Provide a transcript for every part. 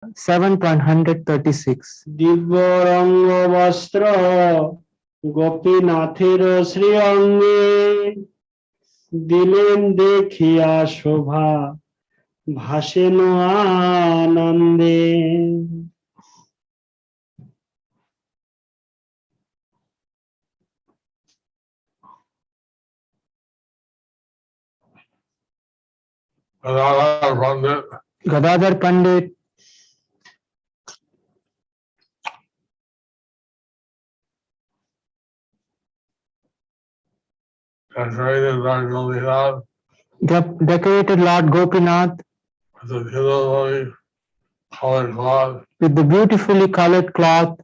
7.136. দিব্য রঙ্গ বস্ত্র গোপীনাথের শ্রী অঙ্গে দিলেন দেখিয়া শোভা ভাসেন আনন্দে। Gadadhar Pandit decorated Lord Gopinath with the beautifully colored cloth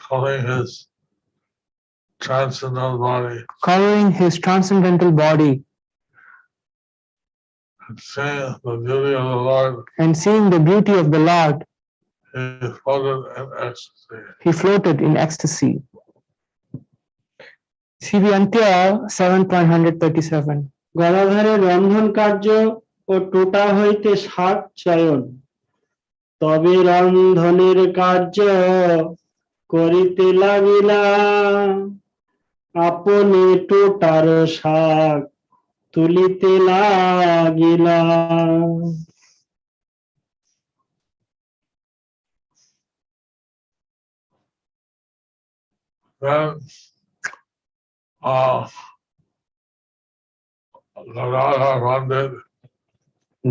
covering his transcendental body. Covering his transcendental body. And seeing the beauty of the Lord. And seeing the beauty of the Lord. He floated in ecstasy. He floated in ecstasy. CV Antya 7.137. গদাধরের রন্ধন কার্য ও টোটা হইতে শাক চয়ন তবে রন্ধনের কার্য করিতে লাগিলা আপনি টোটার শাক তুলিতে লাগিলা।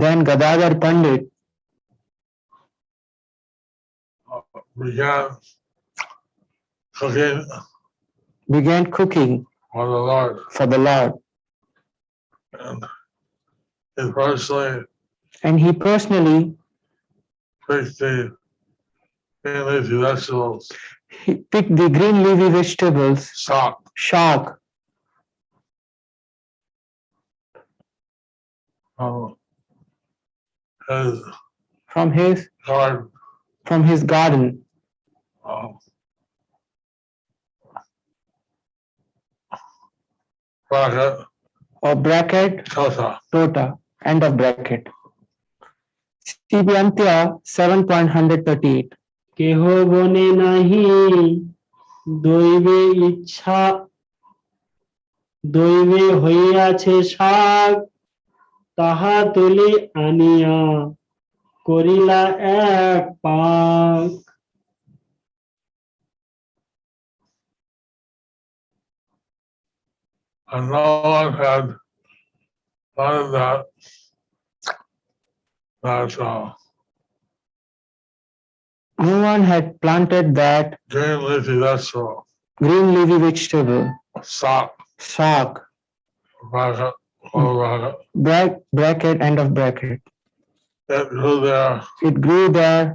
Then Gadadhar Pandit began cooking for the Lord. And he personally picked the green leafy vegetables. He picked the green leafy vegetables. Shak. From his garden. Bracket. Or bracket. Tota. End of bracket. CV Antya 7.138. কেহ বনে নাহি দৈবে ইচ্ছা দৈবে হইয়াছে শাক তাহা তুলি আনিয়া করিলা এক পাক। And no one had planted no one had planted that green leafy vegetable. Green leafy vegetable. Shak. Bracket, end of bracket. It grew there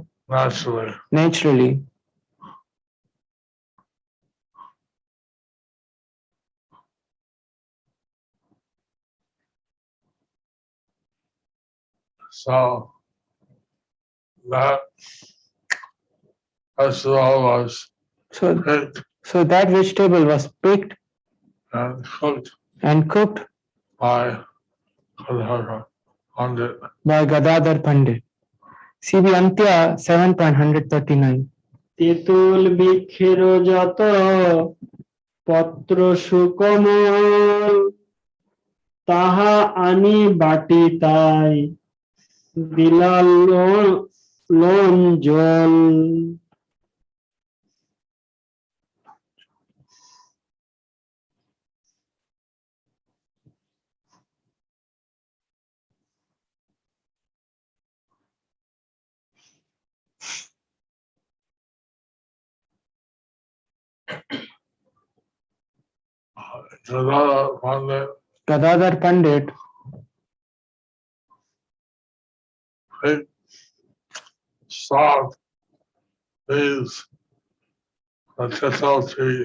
naturally. So that vegetable was picked. So that vegetable was picked and cooked by Gadadhar Pandit. CV Antya 7.139. তেঁতুল বৃক্ষের যত পত্র সুকোমল তাহা আনি বাটি তাই Dilal loan জল। Gadadhar Pandit picked soft leaves of tetul tree.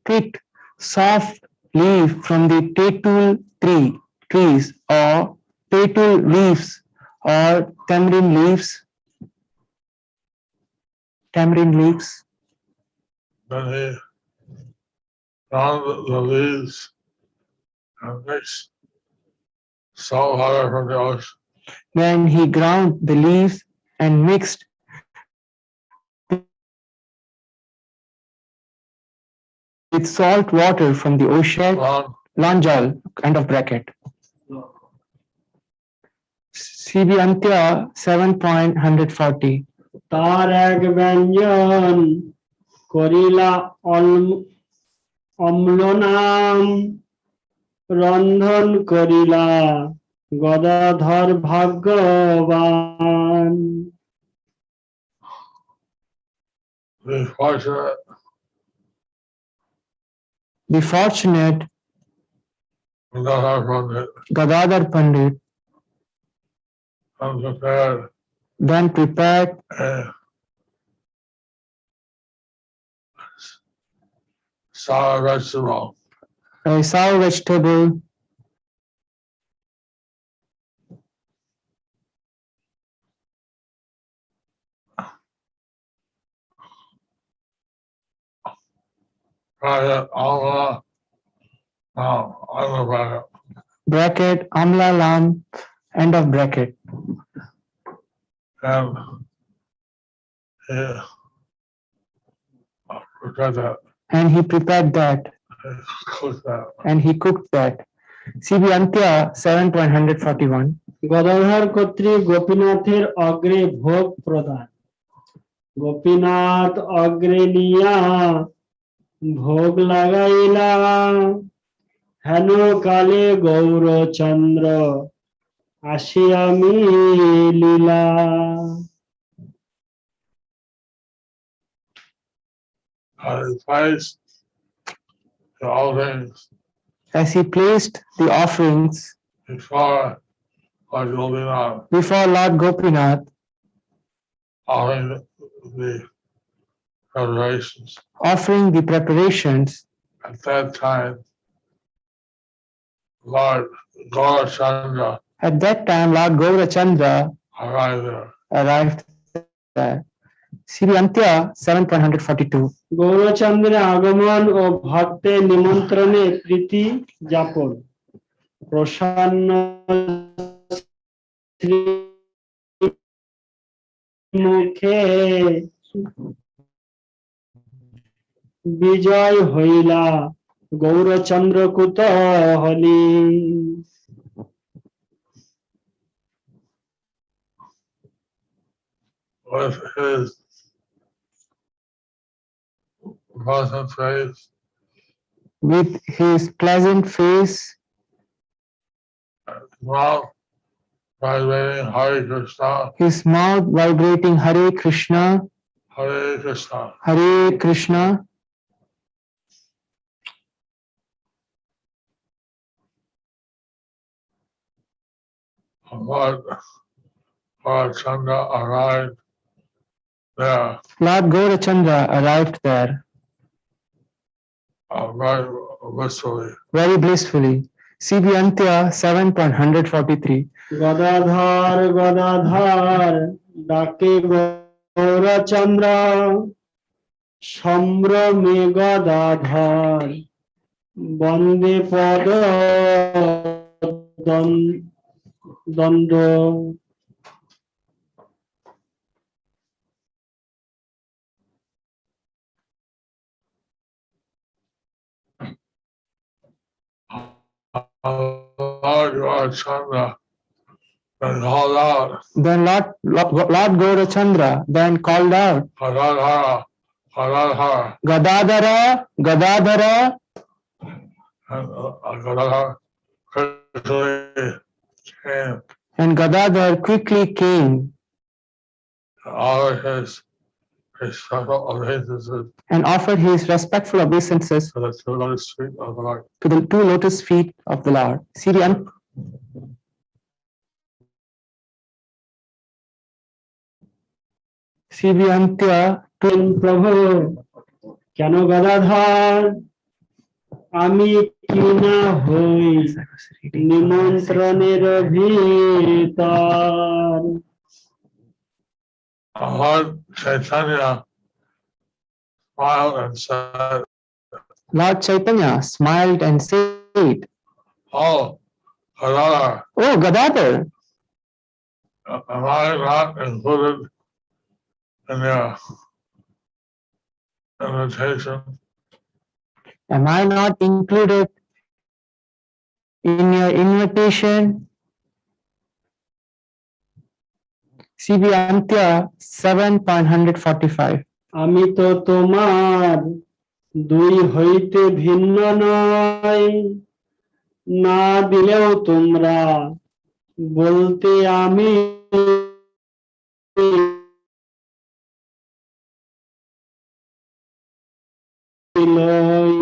Picked soft leaf from the tetul trees or tetul leaves or tamarind leaves. Then he ground the leaves and mixed salt water from the ocean. When he ground the leaves and mixed with salt water from the ocean, Long Lanjal, end of bracket. CB Antya 7.140. তার এক ব্যঞ্জন করিলা অম্লনাম রন্ধন করিলা গদাধর ভাগ্যবান। the fortunate The fortunate Gadadhar Pandit then prepared sour vegetable. a sour vegetable Allah, bracket Amla Lam, end of bracket. and prepared that, And he prepared that cooked that. and he cooked that. CB Antya 7.141. Gadadhar কর্তৃক গোপীনাথের অগ্রে ভোগ প্রদান। গোপীনাথ অগ্রে নিয়া ভোগ লাগাইলা হেন কালে গৌরচন্দ্র আসিয়া মিলিলা। Placed the offerings As he placed the offerings before Lord Gopinath, before Lord Gopinath, offering the preparations. offering the preparations, At that time, Lord Gaurachandra at that time Lord Gaurachandra arrived there. arrived there. CB Antya 7.142. গৌরচন্দ্রের আগমন ও ভক্তের নিমন্ত্রণে প্রীতি যাপন প্রসন্ন মুখে বিজয় হইলা Gourchandra কুতূহলী। With his pleasant face, With his pleasant face, mouth vibrating Hare Krishna, his mouth vibrating Hare Krishna, Hare Krishna. Hare Krishna, Lord Gaurachandra arrived there Lord Gaurachandra arrived there very blissfully. very blissfully. CB Antya 7.143. Gadadhar Gadadhar ডাকে গৌরচন্দ্র সম্ভ্রমে গদাধর বন্দে পদ দণ্ড। Lord Gaurachandra then called out, Then Lord Gaurachandra then called out, Gadadhara, Gadadhara, Gadadhara, Gadadhara, and Gadadhara quickly came. and Gadadhar quickly came All his respectful obeisances and offered his respectful obeisances to the two lotus feet of the Lord. to the two lotus feet of the Lord. CB Antya প্রভু কেন গদাধর আমি কিনা হই নিমন্ত্রণের ভিতর। Lord Chaitanya smiled and said, Lord Chaitanya smiled and said, "Oh, Gadadhar. Oh, Gadadhar. Am I not included in your invitation? Am I not included in your invitation? CB Antya 7.145. আমি তো তোমার দুই হইতে ভিন্ন নয়, না দিলেও তোমরা বলতে আমি লই।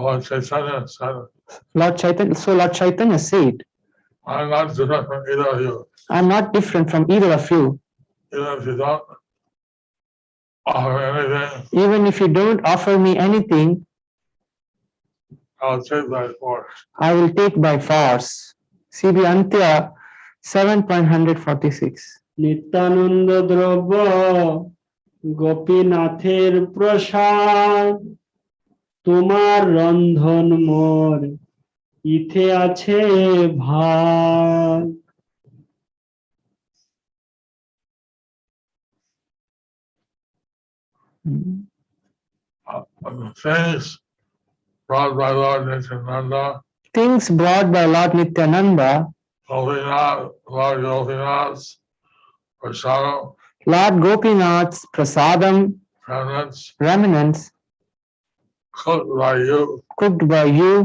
Lord Chaitanya said, Lord Chaitanya, so Lord Chaitanya said, I'm not different from either of you. I'm not different from either of you. Even if you don't offer anything, Even if you don't offer me anything, I'll take by force. I will take by force. CB Antya 7.146. Nityananda দ্রব্য গোপীনাথের প্রসাদ, তোমার রন্ধন মোর ইথে আছে ভাগ। Things brought by Lord Nityananda, Things brought by Lord Nityananda, Gopinath, Lord Gopinath's prasadam, Lord Gopinath's prasadam, remnants, remnants cooked by you,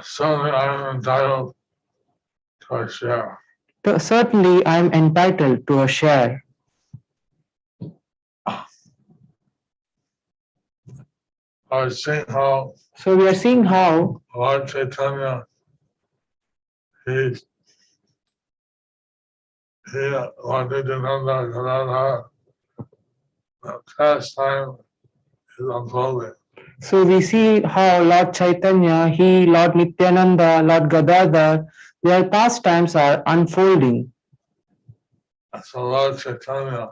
certainly certainly I am entitled to a share. certainly I am entitled to a share. I was seeing how So we are seeing how Lord Chaitanya, he Lord Nityananda, Gadadhar, the pastime is unfolding. So we see how Lord Chaitanya, he, Lord Nityananda, Lord Gadadhar, their pastimes are unfolding. So Lord Chaitanya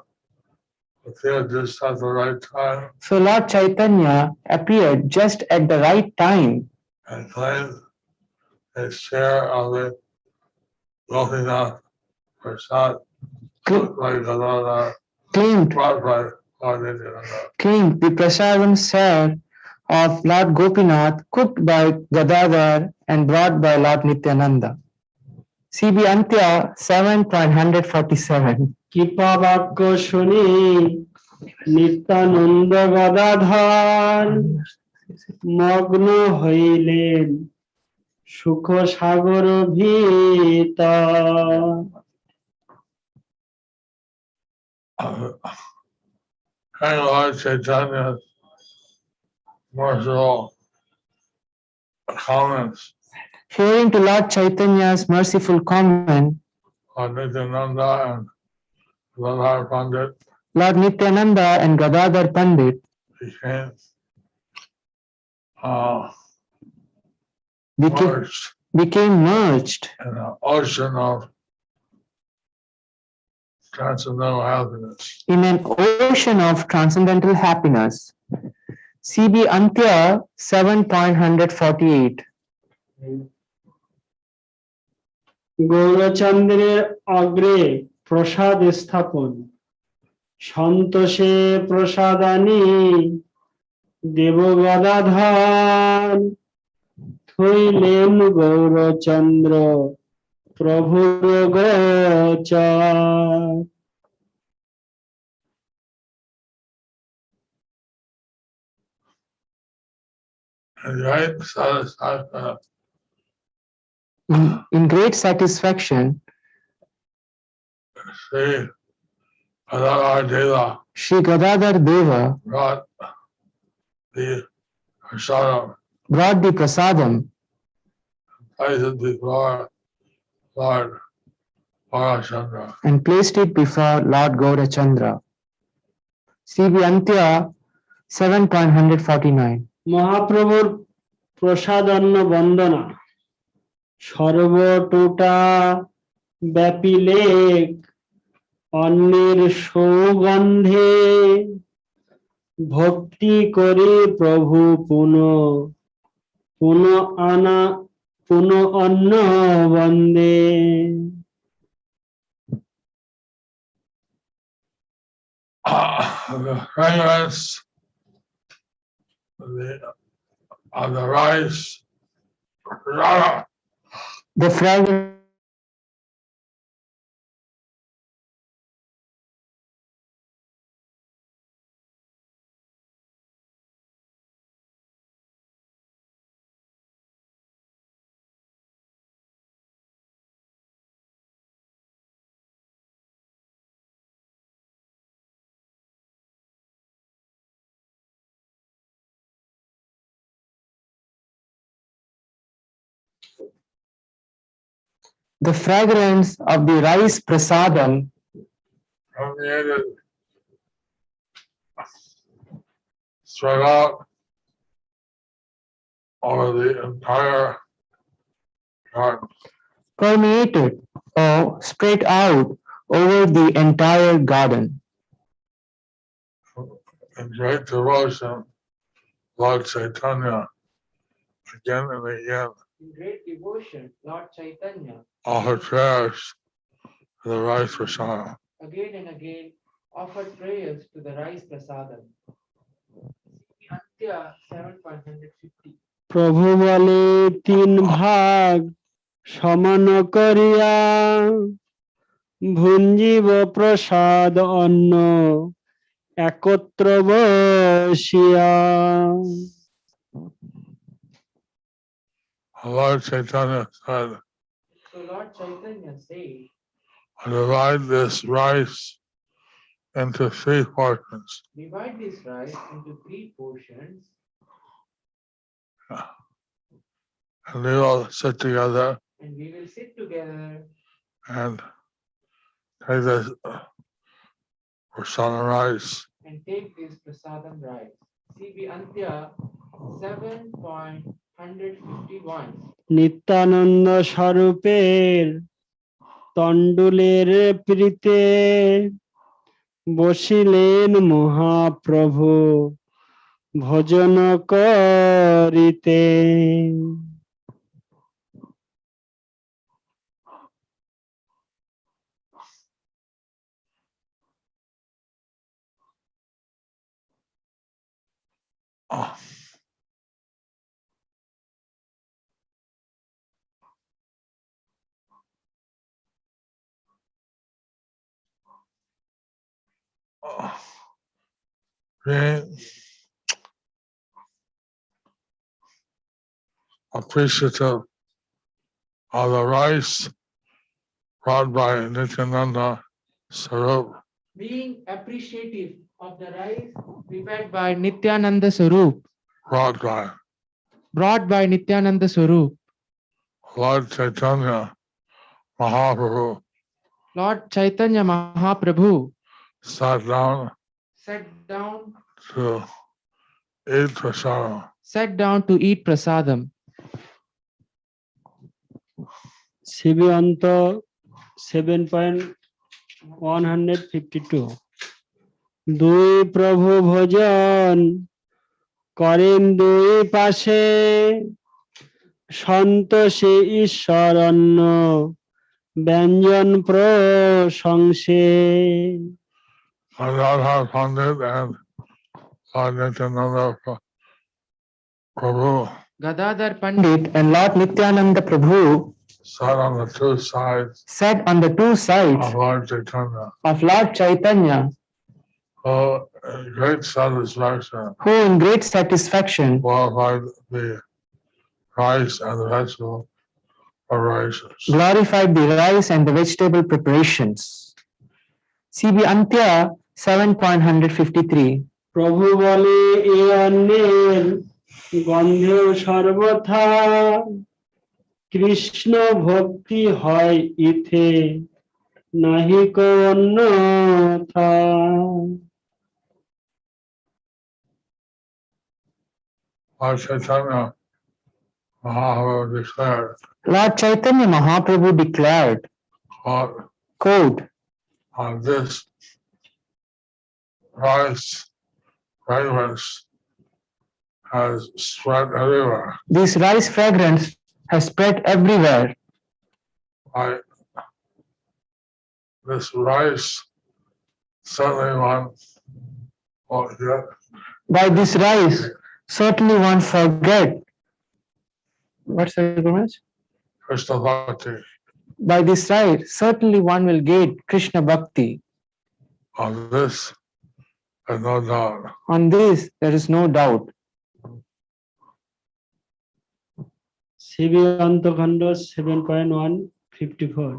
appeared just at the right time So Lord Chaitanya appeared just at the right time and claimed his share of the Gopinath Prasad cooked by Gadadhar, claimed brought by Lord Nityananda. claimed the prasadam share of Lord Gopinath cooked by Gadadhar and brought by Lord Nityananda. CB Antya 7.147. কৃপা বাক্য শুনি নিত্যানন্দ গদাধর মগ্ন হইলেন সুখ সাগর ভিতর। And Lord Chaitanya's merciful comments, Hearing to Lord Chaitanya's merciful comment, Lord Nityananda and Gadadhar Pandit Lord Nityananda and Gadadhar Pandit became became, merged became merged in an ocean of transcendental happiness. in an ocean of transcendental happiness. CB Antya 7.148. গৌরচন্দ্রের অগ্রে প্রসাদ স্থাপন, সন্তোষে প্রসাদানি দেব গদাধর, থইলেন গৌরচন্দ্র প্রভুর গোচর। And right satisfaction, In great satisfaction, Sri Gadadhar Deva Sri Gadadhar Deva brought the prasadam, brought the prasadam, placed it before Lord Gaurachandra. and placed it before Lord Gaurachandra. CB Antya 7.149. মহাপ্রভুর প্রসাদান্ন বন্দনা সর্বটোটা ব্যাপিলেক অন্যের সৌগন্ধে, ভক্তি করে প্রভু পুনঃ পুন অন্ন বন্দে। The fragrance of the rice, The fragrance of the rice prasadam permeated throughout over the entire garden. permeated or spread out over the entire garden. In great devotion, Lord Chaitanya, again and again, In great devotion, Lord Chaitanya offered prayers to the rice prasadam. again and again offered prayers to the rice prasadam. Antya 7.150. প্রভু বলে তিন ভাগ সমান করিয়া ভুঞ্জীব প্রসাদ অন্ন একত্র বসিয়া। Lord Chaitanya said, So Lord Chaitanya said, divide this rice into 3 portions. divide this rice into 3 portions, And we will sit together and we will sit together and take this prasadam rice. and take this prasadam rice. CB Antya 7.151. Nityananda স্বরূপের তণ্ডুলের প্রীতে বসিলেন Mahaprabhu ভোজন করিতে। Oh. Being appreciative of the rice brought by Nityananda Sarup, Being appreciative of the rice prepared by Nityananda Sarup, brought by Nityananda Sarup, Lord Chaitanya Mahaprabhu, Lord Chaitanya Mahaprabhu sat down sat down to eat prasadam. CB Antya 7.152। দুই প্রভু ভোজন করেন দুই পাশে সন্তোষে ঈশ্বর অন্ন ব্যঞ্জন প্রশংসে। Radha Pandit and Lord Nityananda Prabhu Gadadhar Pandit and Lord Nityananda Prabhu sat on the 2 sides sat on the 2 sides of Lord Chaitanya, of Lord Chaitanya, who in great satisfaction glorified the rice and the vegetable preparations. glorified the rice and the vegetable preparations. CB Antya 7.153. প্রভু বলে এ অন্নের গন্ধেও সর্বথা কৃষ্ণ ভক্তি হয় ইথে নাহি কো অন্যথা। Lord Chaitanya Mahaprabhu declared, Lord Chaitanya Mahaprabhu declared, quote, on this rice fragrance has spread everywhere. This rice fragrance has spread everywhere. I, this rice certainly one will get By this rice, certainly one forget. What's the Gurumaharaj? Krishna Bhakti. By this rice, certainly one will get Krishna Bhakti. On this, there's no doubt. On this, there is no doubt. সিবি অন্তখণ্ড 7.154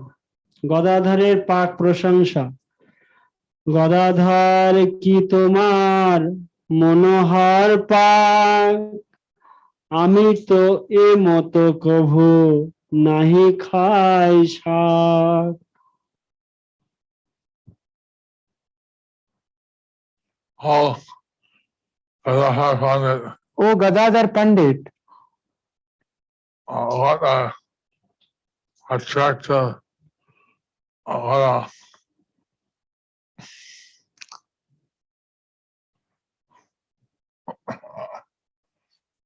গদাধরের পাক প্রশংসা গদাধর কি তোমার মনোহর পাক আমি তো এ মতো কভু নাহি খাই শাক All Gadadhar Pandit, O Gadadhar Pandit, what a attractive, what a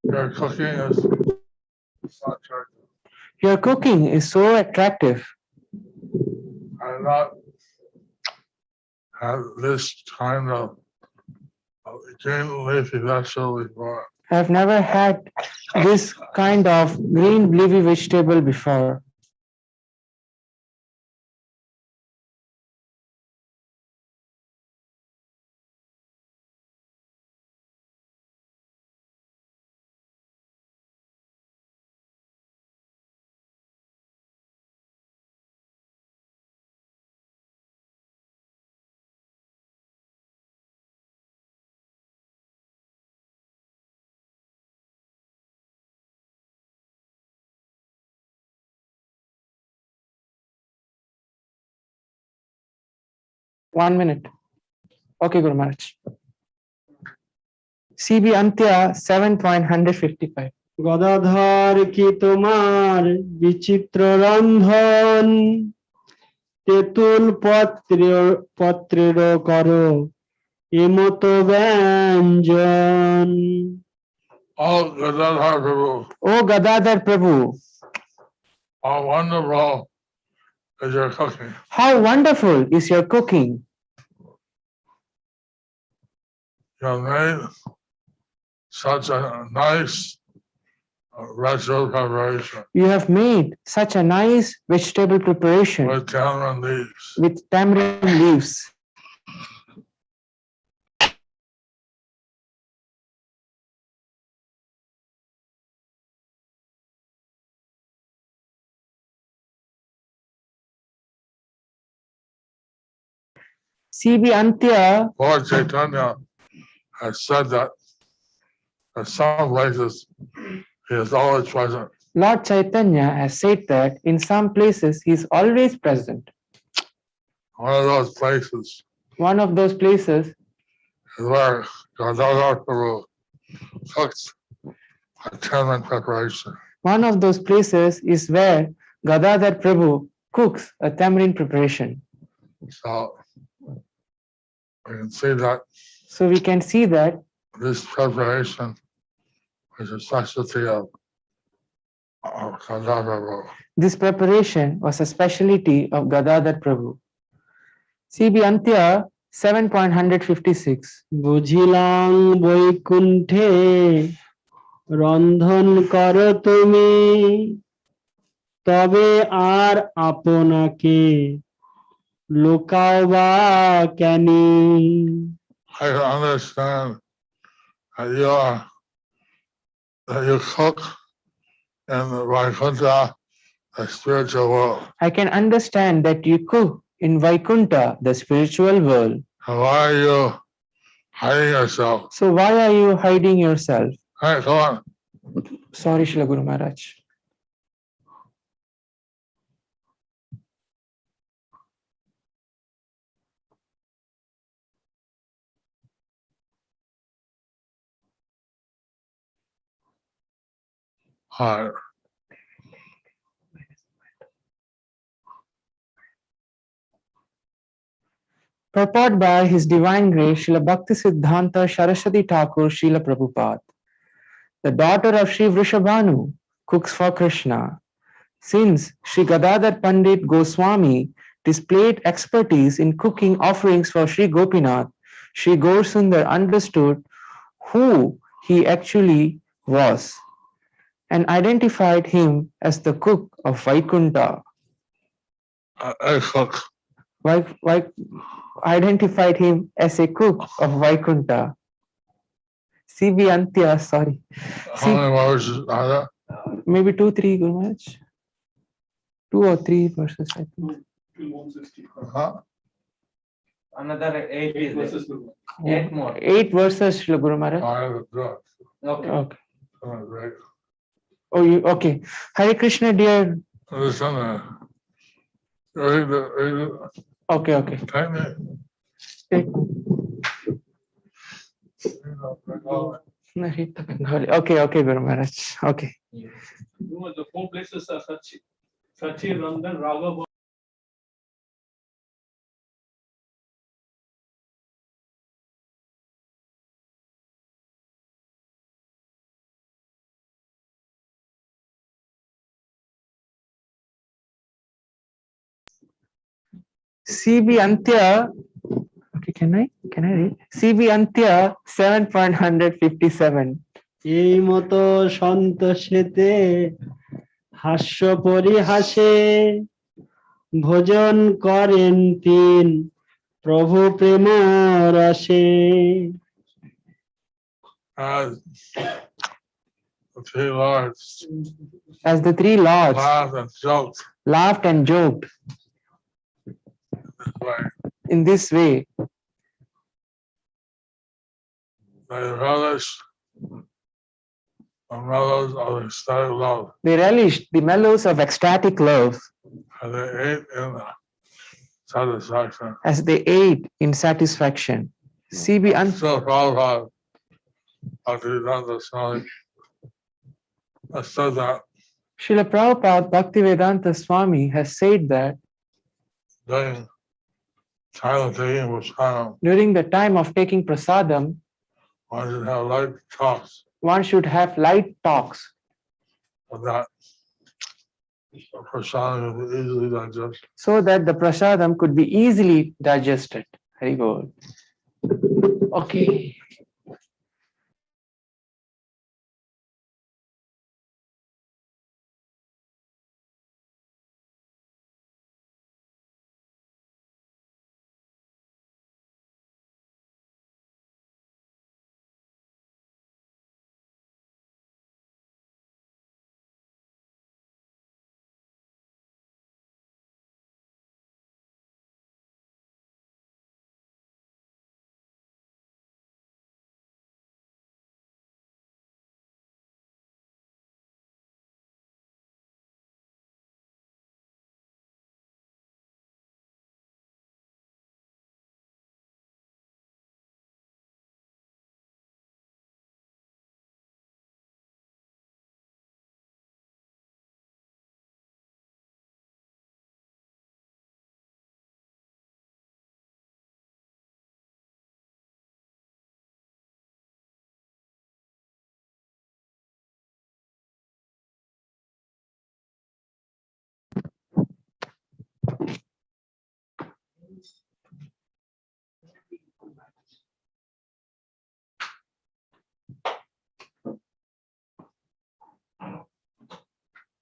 your cooking is so attractive. your cooking is so attractive. I've not had this kind of green leafy vegetable before. I have never had this kind of green leafy vegetable before. One minute. Okay, Guru Maharaj. CB Antya 7.155. Gadadhar কি তোমার বিচিত্র রন্ধন তেঁতুল পত্রের করো এমতো ব্যঞ্জন Oh, Gadadhar Prabhu, O Gadadhar Prabhu, how wonderful is your cooking. how wonderful is your cooking. You have made such a nice vegetable preparation You have made such a nice vegetable preparation with tamarind leaves. with tamarind leaves. CB Antya, Lord Chaitanya has said that at some places he is always present. Lord Chaitanya has said that in some places he is always present. One of those places One of those places is where Gadadhar Prabhu cooks a tamarind preparation. One of those places is where Gadadhar Prabhu cooks a tamarind preparation. So we can see that So we can see that this preparation is a specialty of Gadadhar Prabhu. this preparation was a specialty of Gadadhar Prabhu. CB Antya 7.156. বুঝিলাম বৈকুণ্ঠে রন্ধন করো তুমি তবে আর আপনাকে লোকাও বা কেনি I can understand that you cook in the Vaikuntha, the spiritual world. I can understand that you cook in Vaikunta, the spiritual world. And why are you hiding yourself? So why are you hiding yourself? Hey, come on. Sorry, Srila Guru Maharaj. Hi. Purport by His Divine Grace, Srila Bhakti Siddhanta Saraswati Thakur, Srila Prabhupada. The daughter of Sri Vrishabhanu cooks for Krishna. Since Sri Gadadhar Pandit Goswami displayed expertise in cooking offerings for Sri Gopinath, Sri Gaurasundar understood who he actually was and identified him as the cook of Vaikunta. A cook. Identified him as a cook of Vaikunta. C.B. Antya, sorry. How many verses are there? Maybe 2-3, Guru Maharaj. 2 or 3 verses, I think. Huh? Another 8 is there. 8 more. 8 verses, Srila Guru Maharaj. I have a drug. Okay. Okay. Right. Oh, you okay? Hare Krishna, dear. Listen, read it. Okay, okay. Time it. Narita Bengali. Okay, okay, Guru Maharaj. Okay. The 4 places are Sachi, Rangan, Raghav. C.B. Antya. Okay, can I read? C.B. Antya 7.157. এই মতো সন্তোষেতে হাস্য পরিহাসে ভোজন করেন তিন প্রভু প্রেম রসে। As the 3 lords As the 3 lords laughed and joked laughed and joked this way, in this way, they relished the mellows of ecstatic love, they relished the mellows of ecstatic love and they ate in satisfaction. as they ate in satisfaction. C.B. Antya. So Prabhupada, Bhaktivedanta Swami, said that Srila Prabhupada Bhaktivedanta Swami has said that during time of taking prasadam, during the time of taking prasadam, one should have light talks, one should have light talks so that the prasadam will be easily digested. so that the prasadam could be easily digested. Very good. Okay.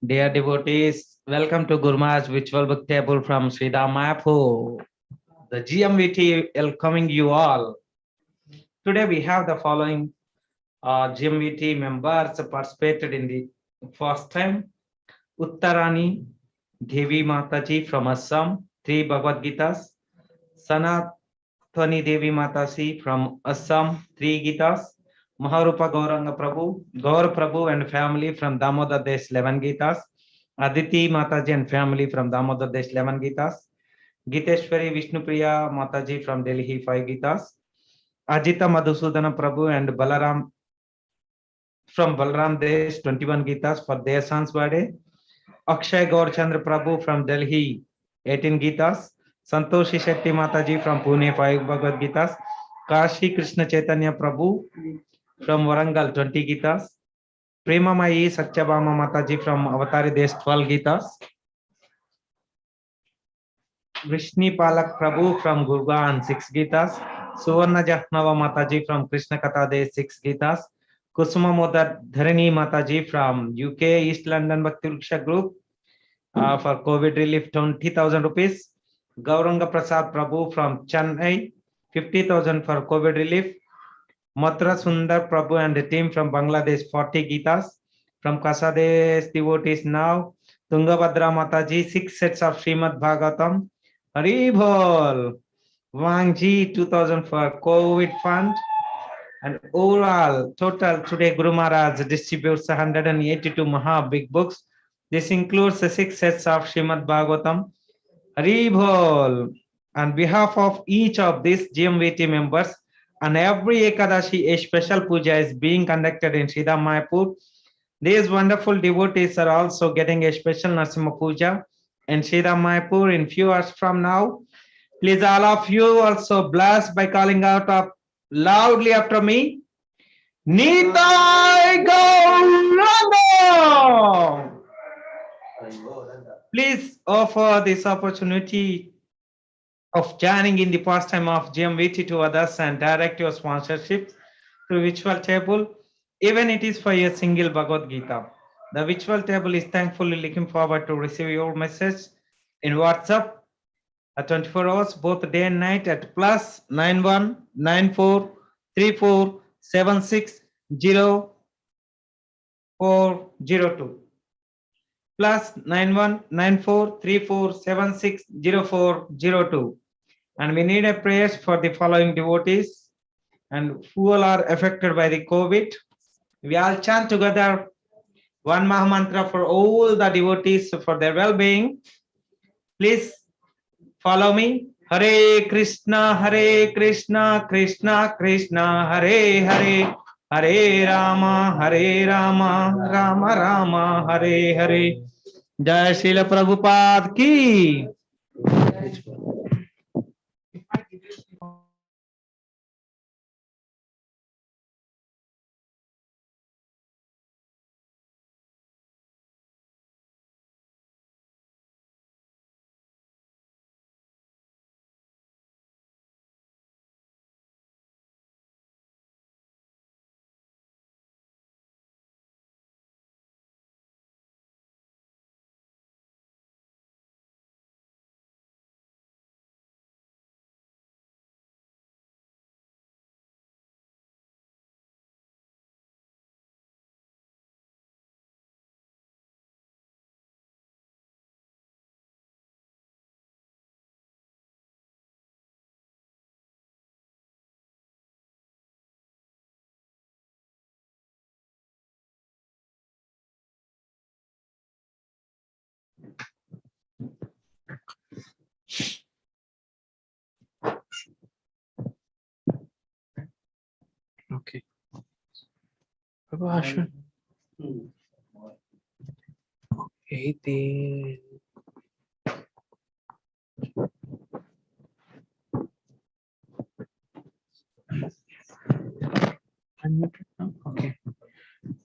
Dear devotees, welcome to Guru Maharaj Virtual Book Table from Sridham Mayapur. The GMVT welcoming you all. Today we have the following GMVT members participated in the first time. Uttarani Devi Mataji from Assam, 3 Bhagavad Gitas. Sanatani Devi Mataji from Assam, 3 Gitas. Maharupa Gauranga Prabhu, Gaur Prabhu and family from Damodar Desh, 11 Gitas. Aditi Mataji and family from Damodar Desh, 11 Gitas. Giteshwari Vishnupriya Mataji from Delhi, 5 Gitas. Ajita Madhusudana Prabhu and Balaram from Balaram Desh, 21 Gitas for their son's birthday. Akshay Gaur Chandra Prabhu from Delhi, 18 Gitas. Santoshi Shetty Mataji from Pune, 5 Bhagavad Gitas. Kashi Krishna Chaitanya Prabhu from Warangal, 20 Gitas. Premamayi Satyabhama Mataji from Avatari Desh 12 Gitas. Vrishni Palak Prabhu from Gurgaon 6 Gitas. Suvarna Jahnava Mataji from Krishna Katha Desh 6 Gitas. Kusuma Modar Dharini Mataji from UK East London Bhakti Vriksha Group for COVID relief 20,000 rupees. Gauranga Prasad Prabhu from Chennai 50,000 for COVID relief. Matra Sundar Prabhu and the team from Bangladesh 40 Gitas. From Kasadesh devotees now. Tungabhadra Mataji 6 sets of Srimad Bhagavatam. Hari Bol. Wangji 2,000 for COVID fund. And overall total today Guru Maharaj distributes 182 Maha big books. This includes the 6 sets of Srimad Bhagavatam. Hari Bol. On behalf of each of these GMVT members, on every Ekadashi, a special puja is being conducted in Sridham Mayapur. These wonderful devotees are also getting a special Narasimha puja in Sridham Mayapur in few hours from now. Please all of you also bless by calling out loudly after me. Nitai Gauranga! Please offer this opportunity of joining in the pastime of GMVT to others and direct your sponsorship through virtual table, even it is for a single Bhagavad Gita. The virtual table is thankfully looking forward to receive your message in WhatsApp at 24 hours, both day and night at +91 94 34 76 0402. +91 94 34 76 0402. And we need a prayers for the following devotees and who all are affected by the COVID. We all chant together one Maha Mantra for all the devotees for their well-being. Please follow me. Hare Krishna, Krishna Krishna, Hare Hare, Hare Rama, Rama Rama, Hare Hare. Jai Srila Prabhupada ki. Okay. Prabhu Ashwin. Okay, then. Unmuted now? Okay.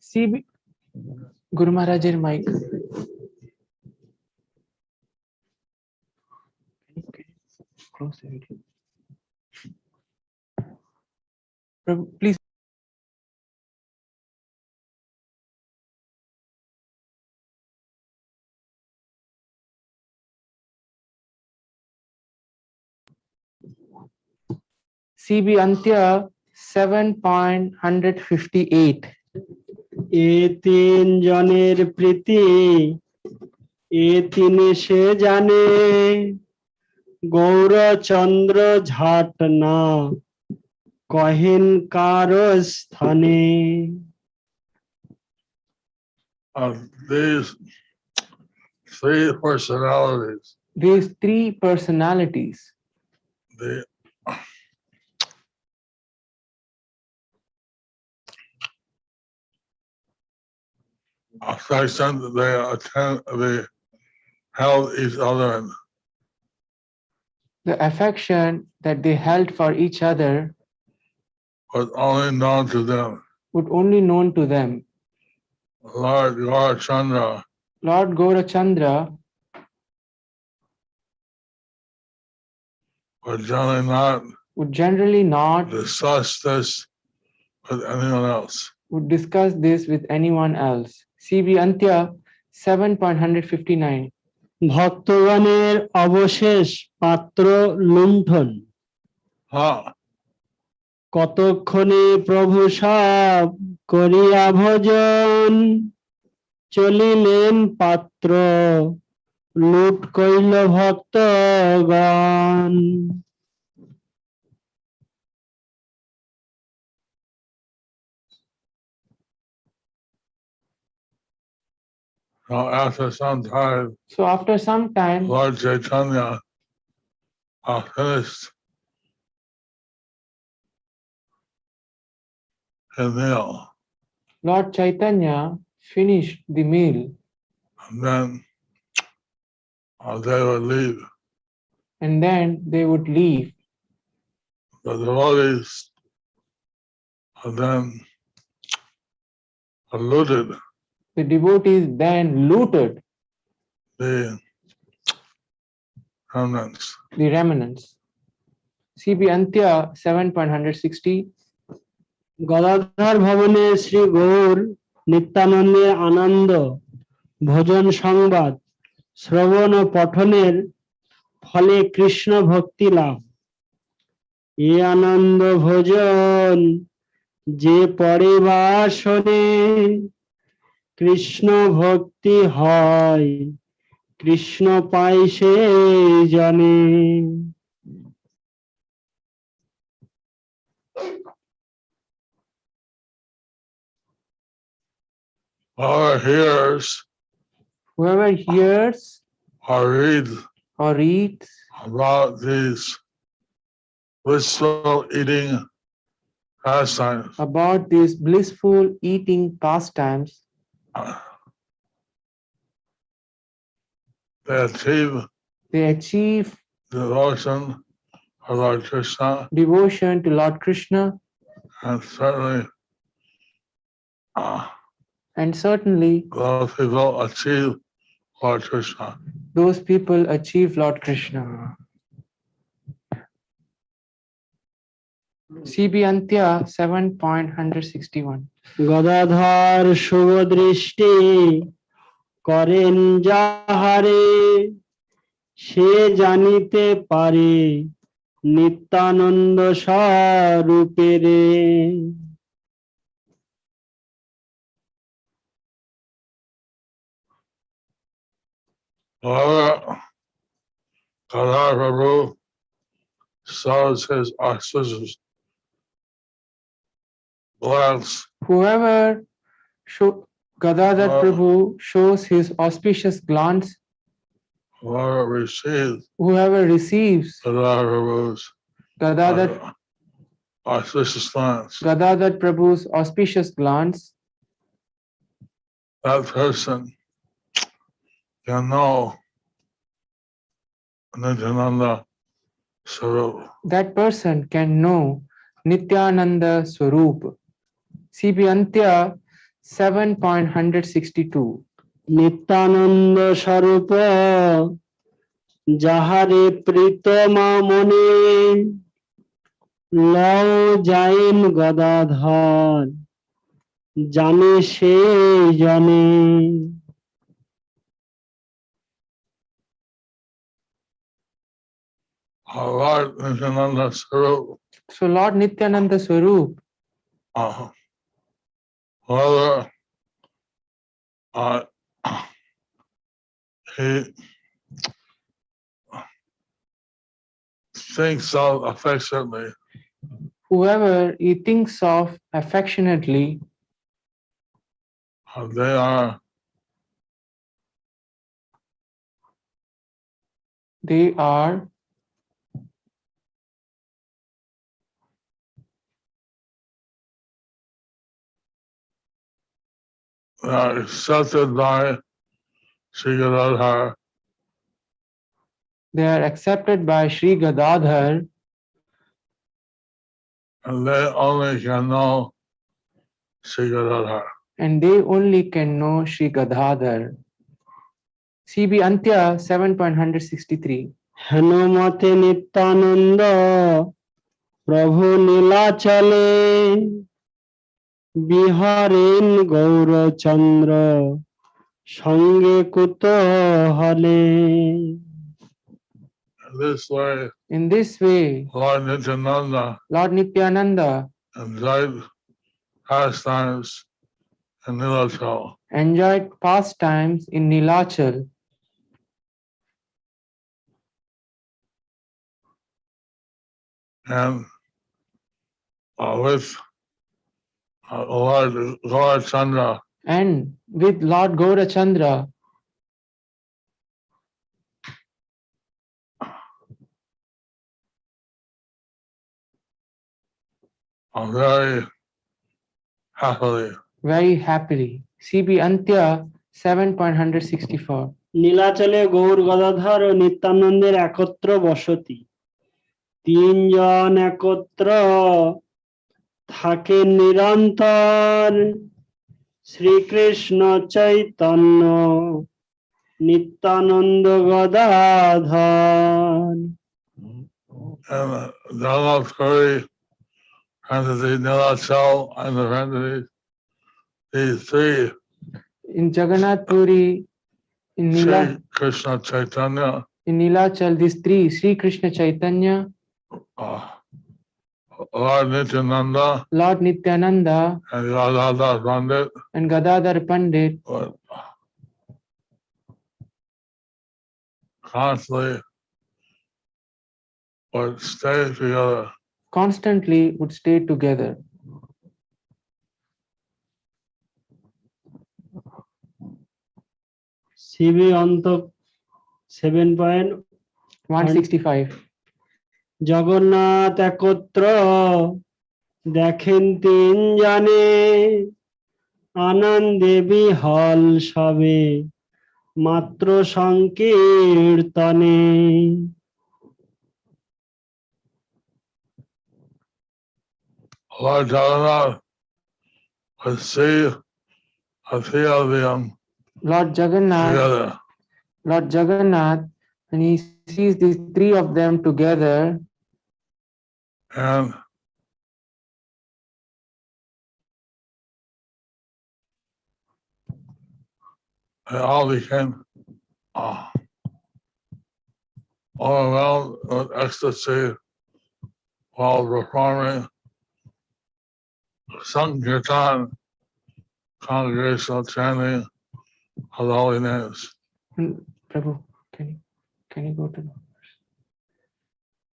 CB Guru Maharaj's mic. Okay. Close the video. Prabhu, please. CB Antya 7.158. এ তিন জনের প্রীতি এ তিনে সে জানে গৌরচন্দ্র ঝাট না কহেন কার স্থানে These three personalities, These three personalities, they affection they attend, they held each other in. the affection that they held for each other Was only known to them. would only known to them. Lord Gaurachandra Lord Gaurachandra would generally not would generally not discuss this with anyone else. would discuss this with anyone else. CB Antya 7.159. ভক্তগণের অবশেষ পাত্র লুণ্ঠন Huh? কতক্ষণে প্রভু সব করিয়া ভোজন চলিলেন পাত্র লুট কইল ভক্তগণ Now, after some time, So after some time, Lord Chaitanya finished his meal, Lord Chaitanya finished the meal and then they would leave. and then they would leave. The devotees and then looted The devotees then looted the remnants. the remnants. CB Antya 7.160. Gadadhar ভবনে শ্রী গৌর নিত্যানন্দের আনন্দ ভোজন সংবাদ শ্রবণ ও পঠনের ফলে কৃষ্ণ ভক্তি লাভ এ আনন্দ ভোজন যে পরিবাসনে কৃষ্ণ ভক্তি হয় কৃষ্ণ পাই সে জানে Whoever hears Whoever hears or reads or reads about these blissful eating pastimes, about these blissful eating pastimes, they achieve they achieve devotion of Lord Krishna, devotion to Lord Krishna, and certainly and certainly those people achieve Lord Krishna. those people achieve Lord Krishna. CB Antya 7.161. Gadadhar শুভ দৃষ্টি করেন যাহারে সে জানিতে পারে নিত্যানন্দ স্বরূপে রে However, Gadadhar Prabhu shows his auspicious glance Whoever Gadadhar Prabhu shows his auspicious glance, whoever receives Gadadhar Prabhu's Gadadhar auspicious glance, Gadadhar Prabhu's auspicious glance, that person can know Nityananda Swarup. that person can know Nityananda Swarup. CB Antya 7.162. Nityananda স্বরূপ যাহারে প্রীতমা মনে লও যাইন গদাধর জানে সে জানে Lord Nityananda Swarup, So Lord Nityananda Swarup, whoever he thinks of affectionately, whoever he thinks of affectionately, they are accepted by Sri Gadadhar, they are accepted by Sri Gadadhar, and they only can know Sri Gadadhar. and they only can know Sri Gadadhar. CB Antya 7.163. হেনমতে Nityananda প্রভু নীলাচলে বিহারেন গৌরচন্দ্র সঙ্গে কুতূহলে। In this way, Lord Nityananda Lord Nityananda enjoyed pastimes in Nilachal. enjoyed pastimes in Nilachal, And with Lord Gaurachandra, and with Lord Gaurachandra, very happily. very happily. CB Antya 7.164. নীলাচলে Gour Gadadhar ও নিত্যানন্দের একত্র বসতি, তিনজন একত্র থাকে নিরন্তর, Shri Krishna Chaitanya Nityananda Gadadhar. And Dharmapuri, entity Nilachal, and the entities, these three, In Jagannath Puri, in Sri Krishna Chaitanya, Nilachal, these three, Sri Krishna Chaitanya, Lord Nityananda, Lord Nityananda, and Gadadhar Pandit and Gadadhar Pandit would constantly would stay together. constantly would stay together. CB Antya 7.165। 165. Jagannath একত্র দেখেন তিনজনে, আনন্দে বিহল সবে মাত্র সংকীর্তনে। Lord Jagannath would see the three of them Lord Jagannath, together. Lord Jagannath, and he sees these three of them together, And they all became overwhelmed with ecstasy while performing Sankirtan, congregational chanting of the holy names. Prabhu, can you go to the verse?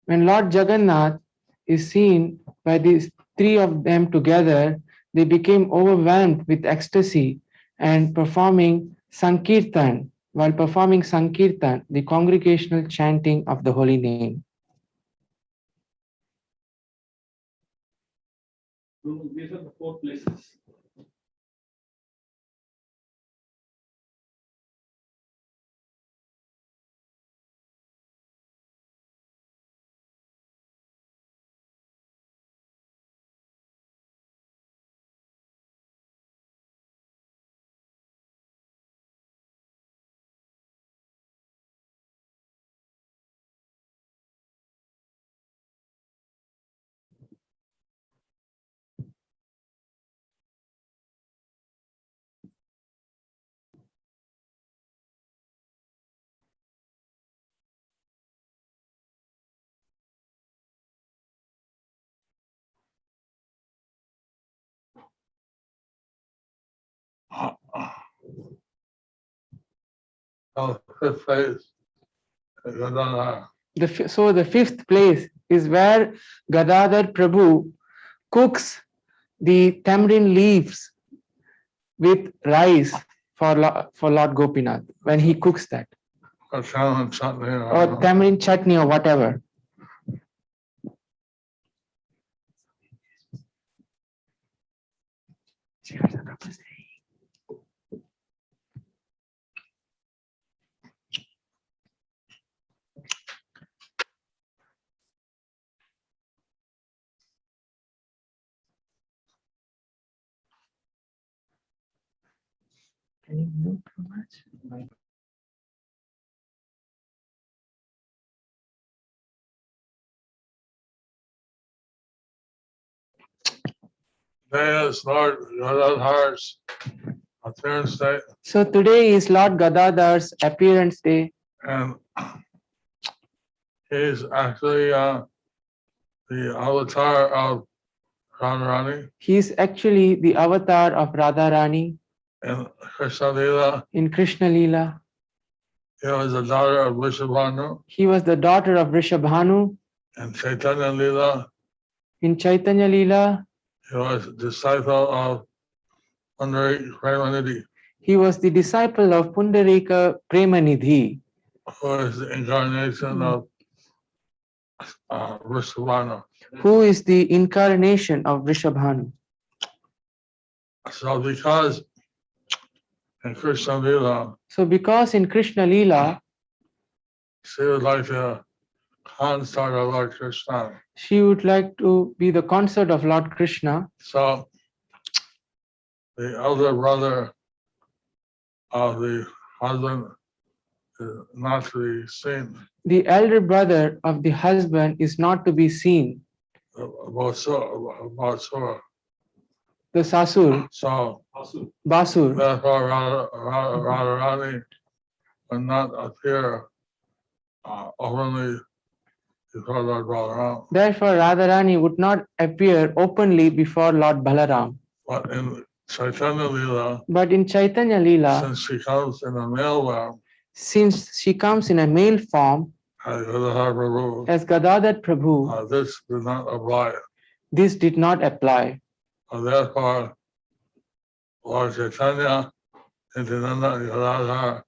When Lord Jagannath is seen by these three of them together, they became overwhelmed with ecstasy and performing Sankirtan. While performing Sankirtan, the congregational chanting of the holy name. These are the 4 places. Fifth phase, Gadadhar. So the fifth place is where Gadadhar Prabhu cooks the tamarind leaves with rice for Lord Gopinath when he cooks that, Or tamarind chutney. or tamarind chutney or whatever. Any new Prabhupada? Today is Lord Gadadhar's appearance day, So today is Lord Gadadhar's appearance day, and he's actually the avatar of Radharani he is actually the avatar of Radharani in Krishna Lila. in Krishna Leela. He was the daughter of Vrishabhanu. He was the daughter of Rishabhanu. In Chaitanya Lila, In Chaitanya Leela, he was a disciple of Pundarik Premanidhi, he was the disciple of Pundarika Premanidhi, who is the incarnation of Vrishabhanu. who is the incarnation of Rishabhanu. So because in Krishna Lila, So because in Krishna Leela, she would like to consort of Lord Krishna. she would like to be the consort of Lord Krishna. So the elder brother of the husband is not to be seen. The elder brother of the husband is not to be seen, Basura. the Sasur, So Basur. therefore Radharani would not appear openly before Lord Balaram. Therefore, Radharani would not appear openly before Lord Balaram. But in Chaitanya Lila, But in Chaitanya Leela, since she comes in a male form, since she comes in a male form as Gadadhar Prabhu, as Gadadhar Prabhu, this did not apply. this did not apply. Therefore, Lord Chaitanya, Nityananda, and Gadadhar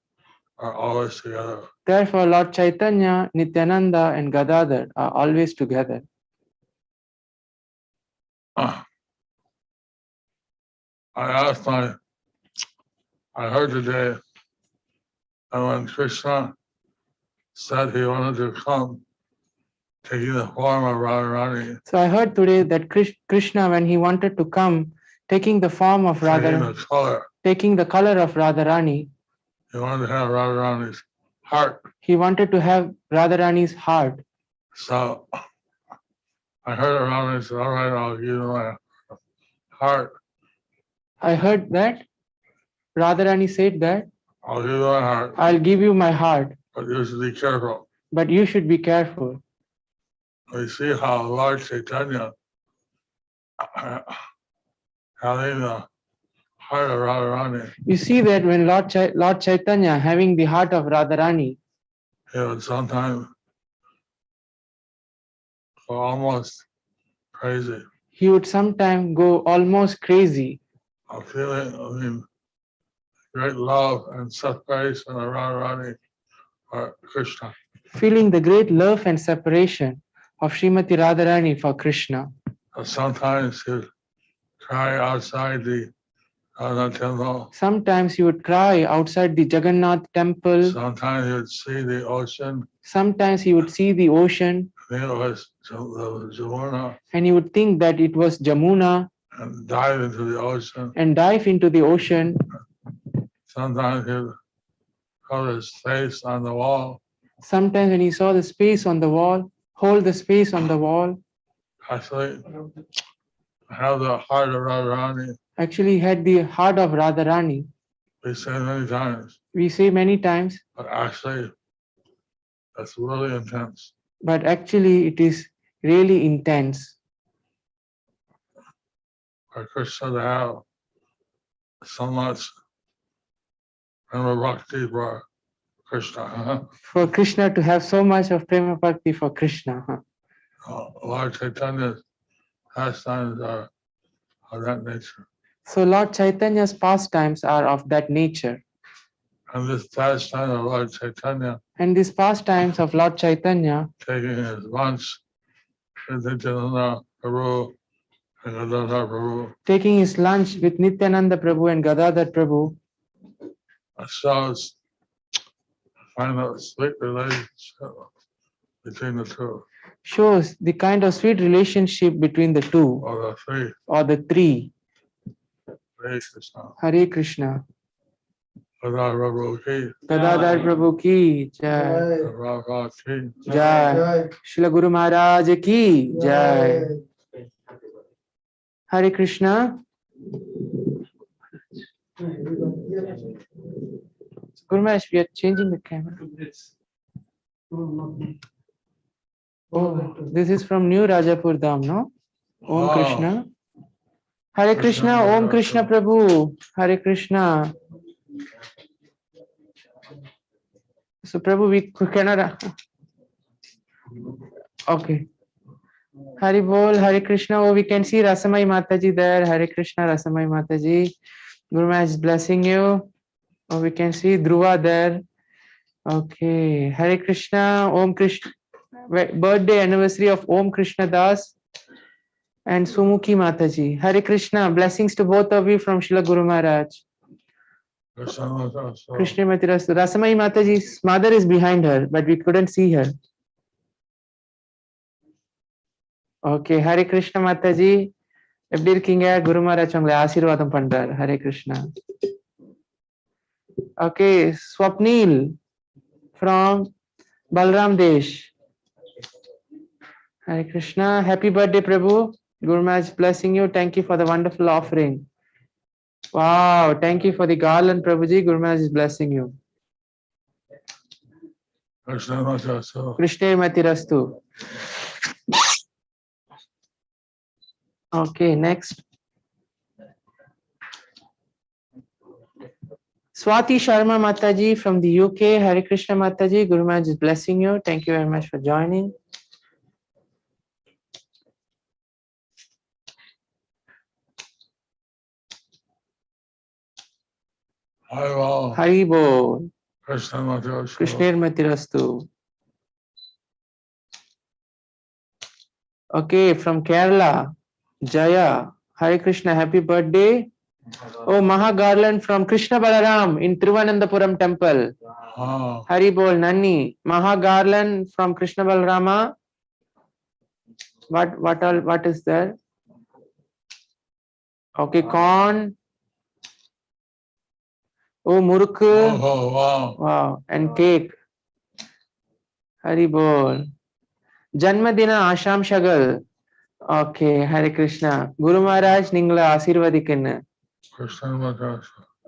are always together. Therefore, Lord Chaitanya, Nityananda, and Gadadhar are always together. I heard today that when Krishna said he wanted to come, taking the form of Radharani, So I heard today that Krishna, when he wanted to come, taking the form of taking Radharani, the color, taking the color of Radharani, he wanted to have Radharani's heart. he wanted to have Radharani's heart. So I heard Radharani said, all right, I'll give you my heart. I heard that Radharani said that, I'll give you my heart, I'll give you my heart, but you should be careful. but you should be careful. We see how Lord Chaitanya having the heart of Radharani, You see that when Lord Chaitanya having the heart of Radharani, he would sometimes go almost crazy. he would sometimes go almost crazy, I'm feeling, great love and separation of Radharani or Krishna. feeling the great love and separation of Srimati Radharani for Krishna. Sometimes he would cry outside the Radha temple. Sometimes he would cry outside the Jagannath temple. Sometimes he would see the ocean. Sometimes he would see the ocean I think it was Jamuna, and he would think that it was Jamuna and dive into the ocean. and dive into the ocean. Sometimes he would put his face on the wall. Sometimes when he saw the space on the wall, hold the space on the wall. Actually, have the heart of Radharani. Actually, he had the heart of Radharani. We say many times, We say many times, but actually, that's really intense. but actually it is really intense. For Krishna to have so much prema bhakti for Krishna. For Krishna to have so much of prema bhakti for Krishna. Lord Chaitanya's pastimes are of that nature. So Lord Chaitanya's pastimes are of that nature. And this pastime of Lord Chaitanya, And these pastimes of Lord Chaitanya, taking his lunch with Nityananda Prabhu and Gadadhar Prabhu, taking his lunch with Nityananda Prabhu and Gadadhar Prabhu, shows kind of sweet relationship between the two, shows the kind of sweet relationship between the two or the three. or the three. Hare Krishna. Hare Krishna. Gadadhar Prabhu ki, Gadadhar Prabhu ki jai. Prabhupada ki. Jai. Shila Guru Maharaj ki jai. Hare Krishna. Guru Maharaj, we are changing the camera. Oh, this is from New Rajapur Dham, no? Om Ah. Krishna. Hare Krishna, Om Krishna Prabhu. Hare Krishna. So Prabhu, we cannot. Okay. Hari Bol, Hare Krishna. Oh, we can see Rasamai Mataji there. Hare Krishna, Rasamai Mataji. Guru Maharaj is blessing you. Oh, we can see Dhruva there. Okay. Hare Krishna, Om Krishna. Birthday anniversary of Om Krishna Das and Sumukhi Mataji. Hare Krishna. Blessings to both of you from Srila Guru Maharaj. Krishna Matirastu. Rasamai Mataji's mother is behind her, but we couldn't see her. Okay, Hare Krishna Mataji. எப்படி இருக்கீங்க? குரு மகாராஜ் உங்களை ஆசீர்வாதம் பண்றார். Hare Krishna. Okay, Swapnil from Balram Desh. Hare Krishna. Happy birthday, Prabhu. Guru Maharaj blessing you. Thank you for the wonderful offering. Wow, thank you for the garland, Prabhuji. Guru Maharaj is blessing you. Krishna Matirastu. Okay, next. Swati Sharma Mataji from the UK. Hare Krishna Mataji. Guru Maharaj is blessing you. Thank you very much for joining. Hari Bol. Krishna Matirastu. Okay, from Kerala. Jaya. Hare Krishna. Happy birthday. Oh, Maha Garland from Krishna Balaram in Thiruvananthapuram temple. Hari Bol, Nani. Maha Garland from Krishna Balarama. What is there? Okay, corn. Oh, murukku. Wow. And cake. Hari Bol. Janmadina Asham Shagal. Okay, Hare Krishna. Guru Maharaj, Ningla Asirvadikinna.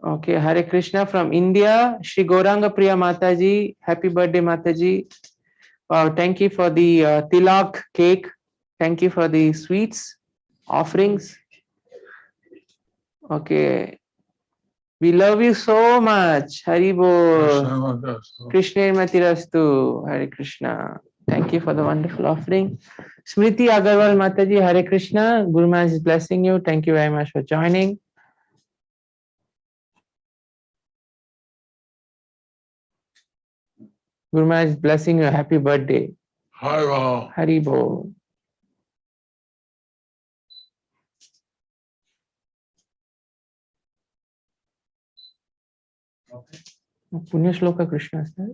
Okay, Hare Krishna from India. Shri Gauranga Priya Mataji. Happy birthday, Mataji. Wow, thank you for the tilak cake. Thank you for the sweets, offerings. Okay. We love you so much. Hari Bol. Krishna Matirastu. Hare Krishna. Thank you for the wonderful offering. Smriti Agarwal Mataji, Hare Krishna. Guru Maharaj is blessing you. Thank you very much for joining. Guru Maharaj is blessing you. Happy birthday. Hari Bol. Punya Shloka Krishna, sir.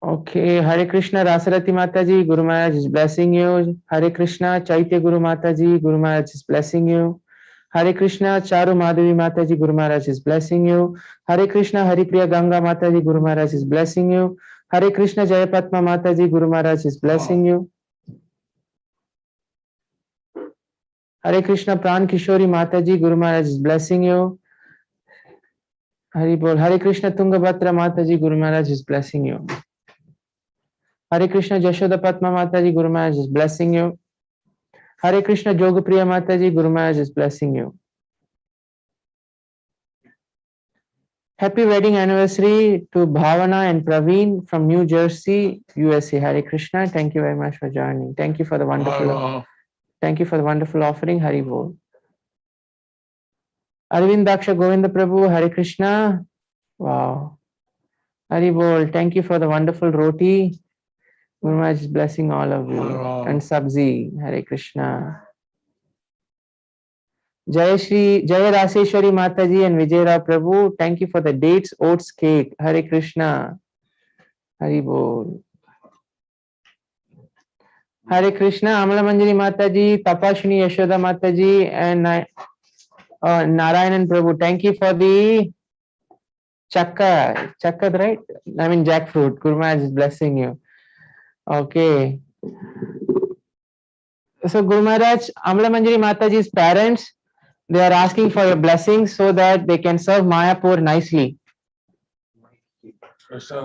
Okay, Hare Krishna, Rasarati Mataji, Guru Maharaj is blessing you. Hare Krishna, Chaitya Guru Mataji, Guru Maharaj is blessing you. Hare Krishna, Charu Madhavi Mataji, Guru Maharaj is blessing you. Hare Krishna, Haripriya Ganga Mataji, Guru Maharaj is blessing you. Hare Krishna, Jayapatma Mataji, Guru Maharaj is blessing you. Hare Krishna, Pran Kishori Mataji, Guru Maharaj is blessing you. Hari Bol. Hare Krishna, Tungabhadra Mataji, Guru Maharaj is blessing you. Hare Krishna, Jashoda Patma Mataji, Guru Maharaj is blessing you. Hare Krishna, Jogapriya Mataji, Guru Maharaj is blessing you. Happy wedding anniversary to Bhavana and Praveen from New Jersey, USA. Hare Krishna. Thank you very much for joining. Thank you for the wonderful. Thank you for the wonderful offering. Hari Bol. Arvind Daksha Govinda Prabhu, Hare Krishna. Wow. Hari Bol. Thank you for the wonderful roti. Guru Maharaj is blessing all of you. And Sabzi. Hare Krishna. Jai Raseshwari Mataji and Vijayarao Prabhu. Thank you for the dates oats cake. Hare Krishna. Hari Bol. Hare Krishna, Amala Manjari Mataji, Tapashini Yashoda Mataji, and Narayanan Prabhu, thank you for the chakka, right? I mean jackfruit. Guru Maharaj is blessing you. Okay. So Guru Maharaj, Amla Manjari Mataji's parents, they are asking for your blessings so that they can serve Mayapur nicely. Krishna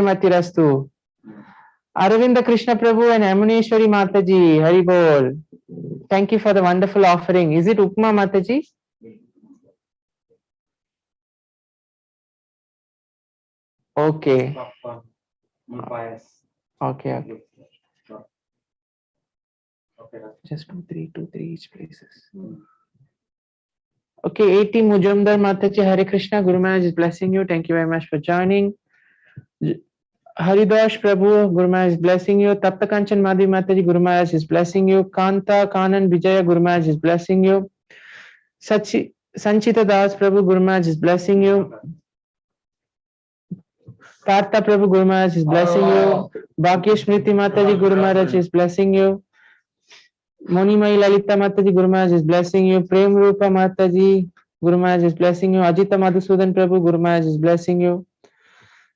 Matirastu. Aravinda Krishna Prabhu and Amuneshwari Mataji, Hari Bol. Thank you for the wonderful offering. Is it Upma Mataji? Okay. Okay. Just 2, 3 each places. Okay, 80 Mujumdar Mataji, Hare Krishna. Guru Maharaj is blessing you. Thank you very much for joining. Haridash Prabhu, Guru Maharaj is blessing you. Tapta Kanchan Madhvi Mataji, Guru Maharaj is blessing you. Kanta Kanan Vijaya, Guru Maharaj is blessing you. Sanchita Das Prabhu, Guru Maharaj is blessing you. Partha Prabhu, Guru Maharaj is blessing you. Bhakya Smriti Mataji, Guru Maharaj is blessing you. Monimai Lalita Mataji, Guru Maharaj is blessing you. Prem Rupa Mataji, Guru Maharaj is blessing you. Ajita Madhusudan Prabhu, Guru Maharaj is blessing you.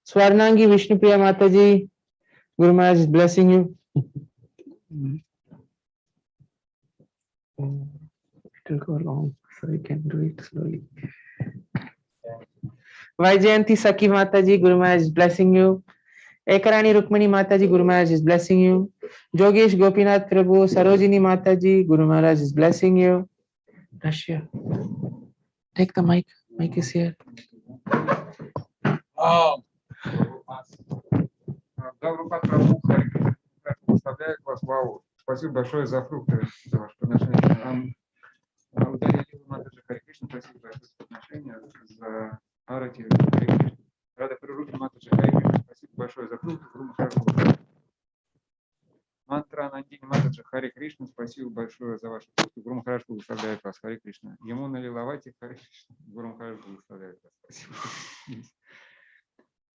Swarnangi Vishnupriya Mataji, Guru Maharaj is blessing you. It will go long, so you can do it slowly. Vaijayanti Sakhi Mataji, Guru Maharaj is blessing you. Ekarani Rukmani Mataji, Guru Maharaj is blessing you. Jogesh Gopinath Prabhu, Sarojini Mataji, Guru Maharaj is blessing you. Russia. Take the mic. Mic is here. Гаврупад Прабhu, представляет вас, вау. Спасибо большое за фрукты, за ваше подношение. Удали Матаджи Хари Кришна, спасибо за подношение, за арати Хари Кришна. Рада Прирупи Матаджи Хари Кришна, спасибо большое за фрукты, Гуру Махарадж. Мантра Нандини Матаджи Хари Кришна, спасибо большое за ваши фрукты, Гуру Махарадж благословляет вас, Хари Кришна. Ямуна Лилавати Хари Кришна, Гуру Махарадж благословляет вас, спасибо.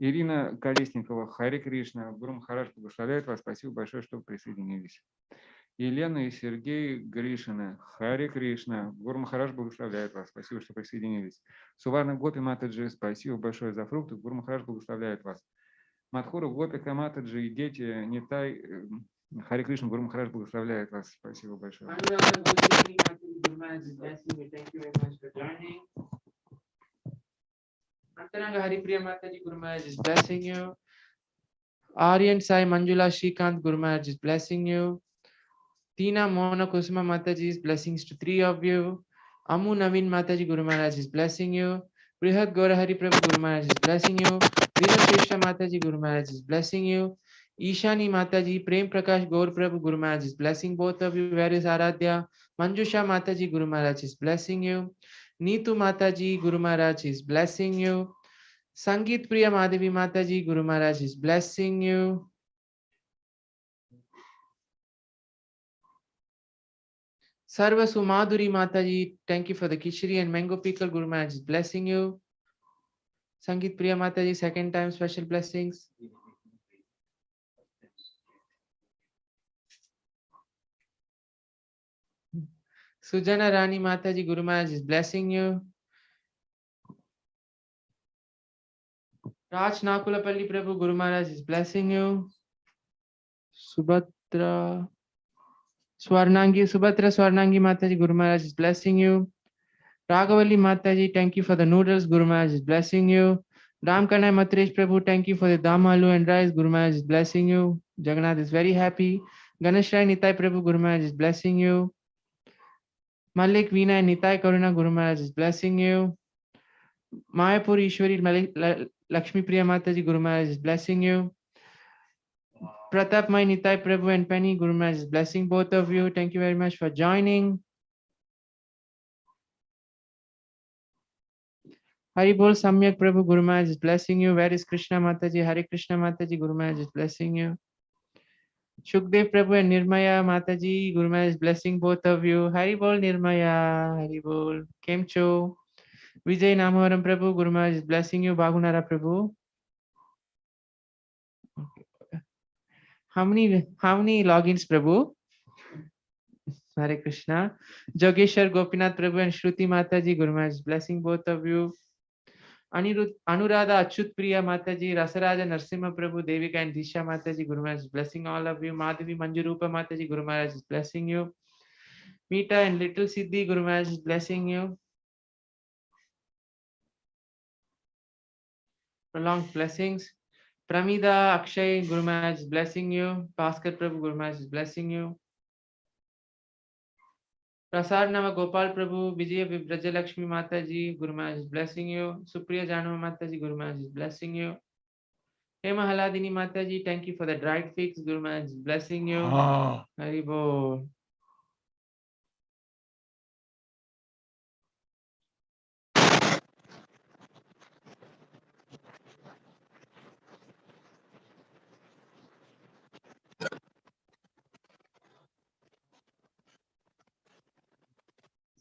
Ирина Колесникова, Хари Кришна, Гуру Махарадж благословляет вас, спасибо большое, что присоединились. Елена и Сергей Гришина, Хари Кришна, Гуру Махарадж благословляет вас, спасибо, что присоединились. Суварна Гопи Матаджи, спасибо большое за фрукты, Гуру Махарадж благословляет вас. Мадхура Гопика Матаджи и дети Нитай, Хари Кришна, Гуру Махарадж благословляет вас, спасибо большое. Antaranga Haripriya Mataji, Guru Maharaj is blessing you. Aryan Sai Manjula Shrikant, Guru Maharaj is blessing you. Tina Mona Kusuma Mataji is blessings to 3 of you. Amu Naveen Mataji, Guru Maharaj is blessing you. Brihat Gaura Hari Prabhu, Guru Maharaj is blessing you. Veena Shresha Mataji, Guru Maharaj is blessing you. Ishani Mataji, Prem Prakash Gaur Prabhu, Guru Maharaj is blessing both of you. Where is Aradhya? Manjusha Mataji, Guru Maharaj is blessing you. Neetu Mataji, Guru Maharaj is blessing you. Sangeet Priya Madhavi Mataji, Guru Maharaj is blessing you. Sarva Sumaduri Mataji, thank you for the Kishri and Mango Pickle, Guru Maharaj is blessing you. Sangeet Priya Mataji, second time special blessings. Sujana Rani Mataji, Guru Maharaj is blessing you. Raj Nakulapalli Prabhu, Guru Maharaj is blessing you. Subhatra Swarnangi Mataji, Guru Maharaj is blessing you. Raghavalli Mataji, thank you for the noodles, Guru Maharaj is blessing you. Ramkanai Matresh Prabhu, thank you for the dam aloo and rice, Guru Maharaj is blessing you. Jagannath is very happy. Ganesh Rai Nitai Prabhu, Guru Maharaj is blessing you. Malik Veena and Nitai Karuna, Guru Maharaj is blessing you. Mayapur Ishwari Lakshmi Priya Mataji, Guru Maharaj is blessing you. Pratap Mai Nitai Prabhu and Penny, Guru Maharaj is blessing both of you. Thank you very much for joining. Hari Bol Samyak Prabhu, Guru Maharaj is blessing you. Where is Krishna Mataji? Hare Krishna Mataji, Guru Maharaj is blessing you. Shukdev Prabhu and Nirmaya Mataji, Guru Maharaj is blessing both of you. Hari Bol Nirmaya, Hari Bol. Kemcho. Vijay Namaharam Prabhu, Guru Maharaj is blessing you. Bhagunara Prabhu. How many logins, Prabhu? Hare Krishna. Jogeshwar Gopinath Prabhu and Shruti Mataji, Guru Maharaj is blessing both of you. Anuradha Achut Priya Mataji, Rasaraja Narsimha Prabhu, Devika and Disha Mataji, Guru Maharaj is blessing all of you. Madhavi Manjurupa Mataji, Guru Maharaj is blessing you. Meeta and Little Siddhi, Guru Maharaj is blessing you. Prolonged blessings. Pramida Akshay, Guru Maharaj is blessing you. Bhaskar Prabhu, Guru Maharaj is blessing you. Prasad Nama Gopal Prabhu, Vijaya Vibrajalakshmi Mataji, Guru Maharaj is blessing you. Supriya Janama Mataji, Guru Maharaj is blessing you. Hema Haladini Mataji, thank you for the dried figs, Guru Maharaj is blessing you. Ah, Hari Bol.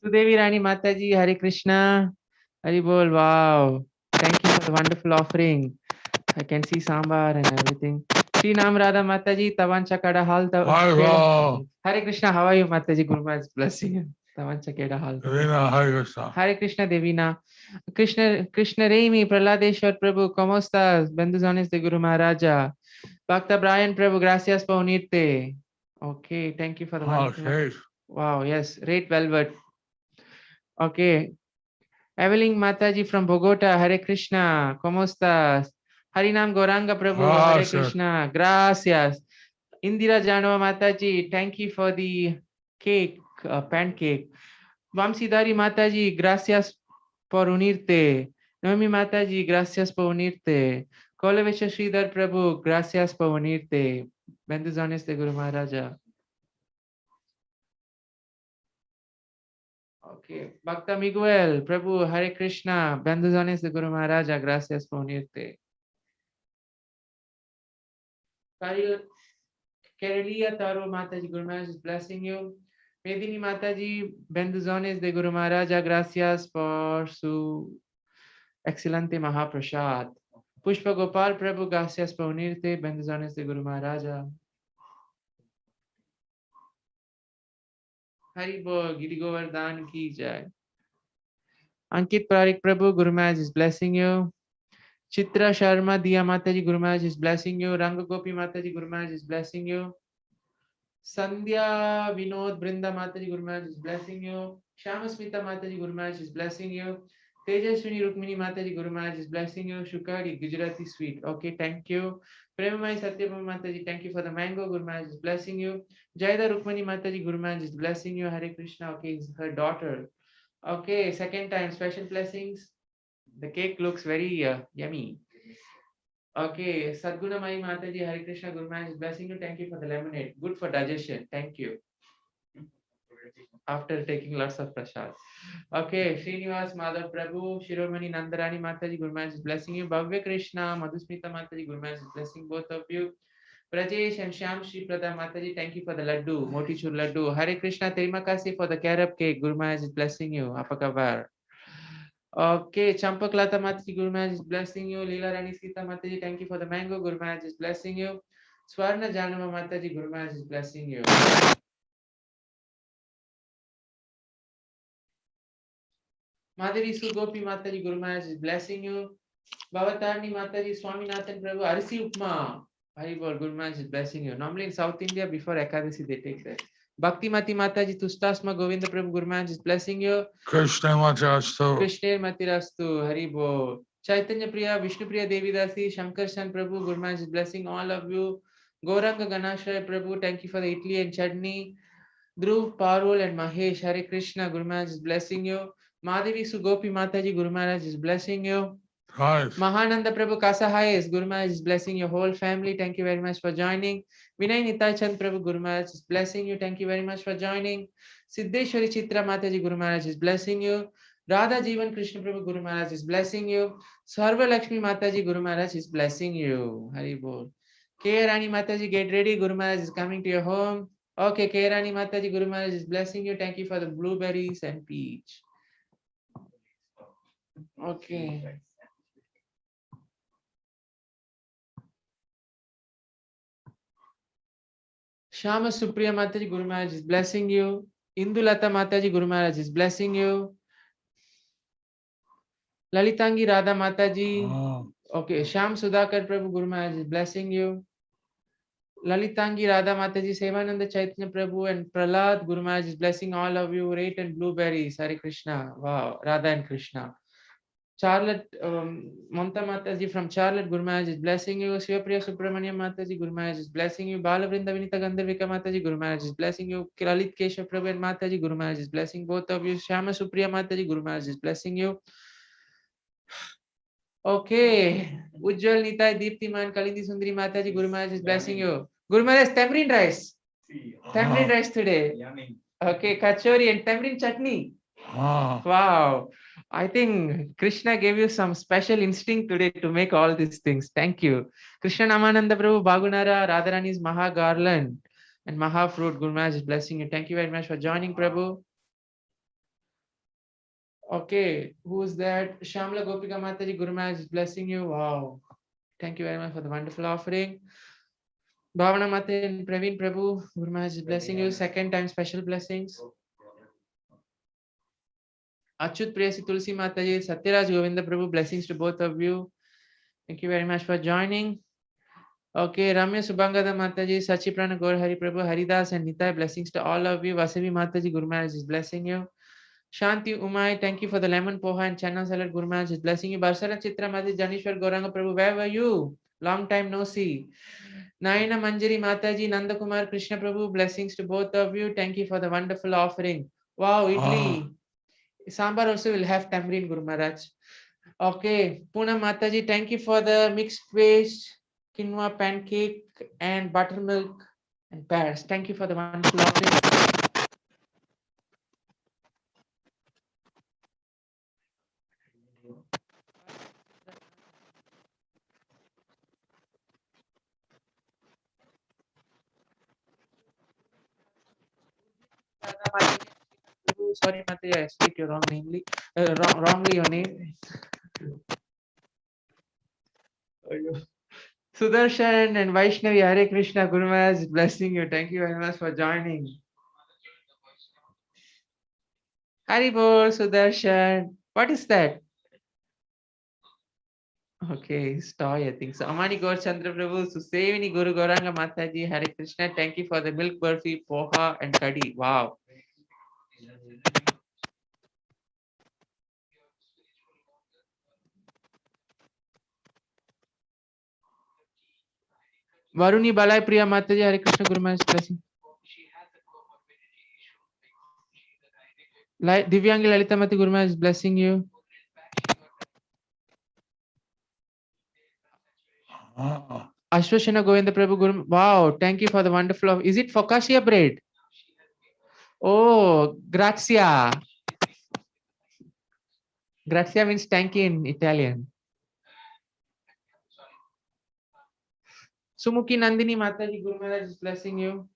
Sudevi Rani Mataji, Hare Krishna. Hari Bol, wow. Thank you for the wonderful offering. I can see sambar and everything. Sri Nam Radha Mataji, Tavancha Kada Hal. Hi, Hare Krishna, how are you, Mataji? Guru Maharaj is blessing you. Tavancha Kada Hal. Devina, Hare Krishna. Hare Krishna, Devina. Krishna Remi, Praladeshwar Prabhu, ¿cómo estás? Bendiciones de Guru Maharaja. Bhakta Brian Prabhu, gracias por unirte. Okay, thank you for the wonderful. Okay. Wow, yes, Red Velvet. Okay. Evelyn Mataji from Bogota, Hare Krishna, ¿cómo estás? Harinam Goranga Prabhu, Hare Gracias. Krishna, gracias. Indira Janova Mataji, thank you for the cake, pancake. Vamsidari Mataji, gracias por unirte. Noemi Mataji, gracias por unirte. Kolavesha Sridhar Prabhu, gracias por unirte. Bendiciones de Guru Maharaja. Okay, Bhakta Miguel, Prabhu, Hare Krishna, bendiciones de Guru Maharaja, gracias por unirte. Kerelia Taro Mataji, Guru Maharaj is blessing you. Medini Mataji, bendiciones de Guru Maharaja, gracias por su excelente Mahaprasad. Pushpa Gopal Prabhu, gracias por unirte, bendiciones de Guru Maharaja. Haribo, Giri Govardhan ki jai. Ankit Parik Prabhu, Guru Maharaj is blessing you. Chitra Sharma Diya Mataji, Guru Maharaj is blessing you. Ranga Gopi Mataji, Guru Maharaj is blessing you. Sandhya Vinod Brinda Mataji, Guru Maharaj is blessing you. Shama Smita Mataji, Guru Maharaj is blessing you. Tejaswini Rukmini Mataji, Guru Maharaj is blessing you. Shukari Gujarati sweet. Okay, thank you. Premamai Satyabhama Mataji, thank you for the mango. Guru Maharaj is blessing you. Jayada Rukmani Mataji, Guru Maharaj is blessing you. Hare Krishna. Okay, it's her daughter. Okay, second time, special blessings. The cake looks very yummy. Okay, Sadguna Mai Mataji, Hare Krishna, Guru Maharaj is blessing you. Thank you for the lemonade. Good for digestion. Thank you. After taking lots of prasad. Okay, Srinivas Madhav Prabhu, Shiromani Nandarani Mataji, Guru Maharaj is blessing you. Bhavya Krishna, Madhusmita Mataji, Guru Maharaj is blessing both of you. Brajesh and Shyam Shri Prada Mataji, thank you for the laddu, Motichur laddu. Hare Krishna, Terimakasi for the carob cake. Guru Maharaj is blessing you. Apakavar. Okay, Champak Lata Mataji, Guru Maharaj is blessing you. Leela Rani Sita Mataji, thank you for the mango. Guru Maharaj is blessing you. Swarna Janama Mataji, Guru Maharaj is blessing you. Madhavi Sugopi Mataji, Guru Maharaj is blessing you. Bhavatarni Mataji, Swaminathan Prabhu, Arisi Upma. Haribol, Guru Maharaj is blessing you. Normally in South India, before Ekadasi, they take that. Bhakti Mati Mataji, Tustasma Govinda Prabhu, Guru Maharaj is blessing you. Krishna Matirastu. Krishna Matirastu, Haribol. Chaitanya Priya, Vishnu Priya Devidasi, Shankarshan Prabhu, Guru Maharaj is blessing all of you. Gauranga Ganashaya Prabhu, thank you for the idli and chutney. Dhruv, Parul and Mahesh, Hare Krishna, Guru Maharaj is blessing you. Madhavi Sugopi Mataji, Guru Maharaj is blessing you. Hi. Mahananda Prabhu Kasahayes, Guru Maharaj is blessing your whole family. Thank you very much for joining. Vinay Nitai Chand Prabhu, Guru Maharaj is blessing you. Thank you very much for joining. Siddheshwari Chitra Mataji, Guru Maharaj is blessing you. Radha Jivan Krishna Prabhu, Guru Maharaj is blessing you. Sarva Lakshmi Mataji, Guru Maharaj is blessing you. Hari Bol. K. Rani Mataji, get ready. Guru Maharaj is coming to your home. Okay, K. Rani Mataji, Guru Maharaj is blessing you. Thank you for the blueberries and peach. Okay. Shama Supriya Mataji, Guru Maharaj is blessing you. Indulata Mataji Guru Maharaj is blessing you. Lalitangi Radha Mataji. Okay, Sham Sudhakar Prabhu Guru Maharaj is blessing you. Lalitangi Radha Mataji, Sevananda Chaitanya Prabhu and Prahlad Guru Maharaj is blessing all of you. Rate and blueberries. Hare Krishna. Wow, Radha and Krishna. Charlotte, Mamta Mataji from Charlotte, Guru Maharaj is blessing you. Shivapriya Subramaniam Mataji, Guru Maharaj is blessing you. Balavrinda Vinita Gandharvika Mataji, Guru Maharaj is blessing you. Lalit Keshav Prabhu and Mataji, Guru Maharaj is blessing both of you. Shama Supriya Mataji, Guru Maharaj is blessing you. Okay. Ujjwal Nitai Deeptiman Kalindi Sundari Mataji, Guru Maharaj is blessing you. Guru Maharaj, tamarind rice. Tamarind rice today. Okay, kachori and tamarind chutney. Wow. I think Krishna gave you some special instinct today to make all these things. Thank you. Krishna Namananda Prabhu, Bagunara, Radharani's Maha Garland and Maha Fruit. Guru Maharaj is blessing you. Thank you very much for joining, Prabhu. Okay, who's that? Shamla Gopika Mataji, Guru Maharaj is blessing you. Wow. Thank you very much for the wonderful offering. Bhavana Mata and Praveen Prabhu, Guru Maharaj is blessing you. Second time special blessings. Achut Priyasi Tulsi Mataji, Satyaraj Govinda Prabhu, blessings to both of you. Thank you very much for joining. Okay, Ramya Subhangada Mataji, Sachiprana Gaur Hari Prabhu, Haridas and Nitai, blessings to all of you. Vasavi Mataji, Guru Maharaj is blessing you. Shanti Umay, thank you for the lemon poha and chana salad. Guru Maharaj is blessing you. Barsara Chitra Mataji, Janishwar Gauranga Prabhu, where were you? Long time no see. Naina Manjari Mataji, Nanda Kumar Krishna Prabhu, blessings to both of you. Thank you for the wonderful offering. Wow, idli. Sambar also will have tamarind, Guru Maharaj. Okay, Poonam Mataji, thank you for the mixed paste, quinoa pancake, and buttermilk and pears. Thank you for the wonderful offering. Sorry, Mataji, I speak your wrongly your name. Sudarshan and Vaishnavi, Hare Krishna, Guru Maharaj is blessing you. Thank you very much for joining. Hari Bol, Sudarshan. What is that? Okay, it's toy, I think so. Amani Gaur Chandra Prabhu, Susevini Guru Gauranga Mataji, Hare Krishna. Thank you for the milk burfi, poha, and kadhi. Wow. Varuni Balai Priya Mataji, Hare Krishna, Guru Maharaj blessing. Divyangi Lalita Mati, Guru Maharaj is blessing you. Ashwashana Govinda Prabhu Guru. Wow, thank you for the wonderful. Is it focaccia bread? Oh, grazia. Grazia means thank you in Italian. Sumukhi Nandini Mataji, Guru Maharaj is blessing you.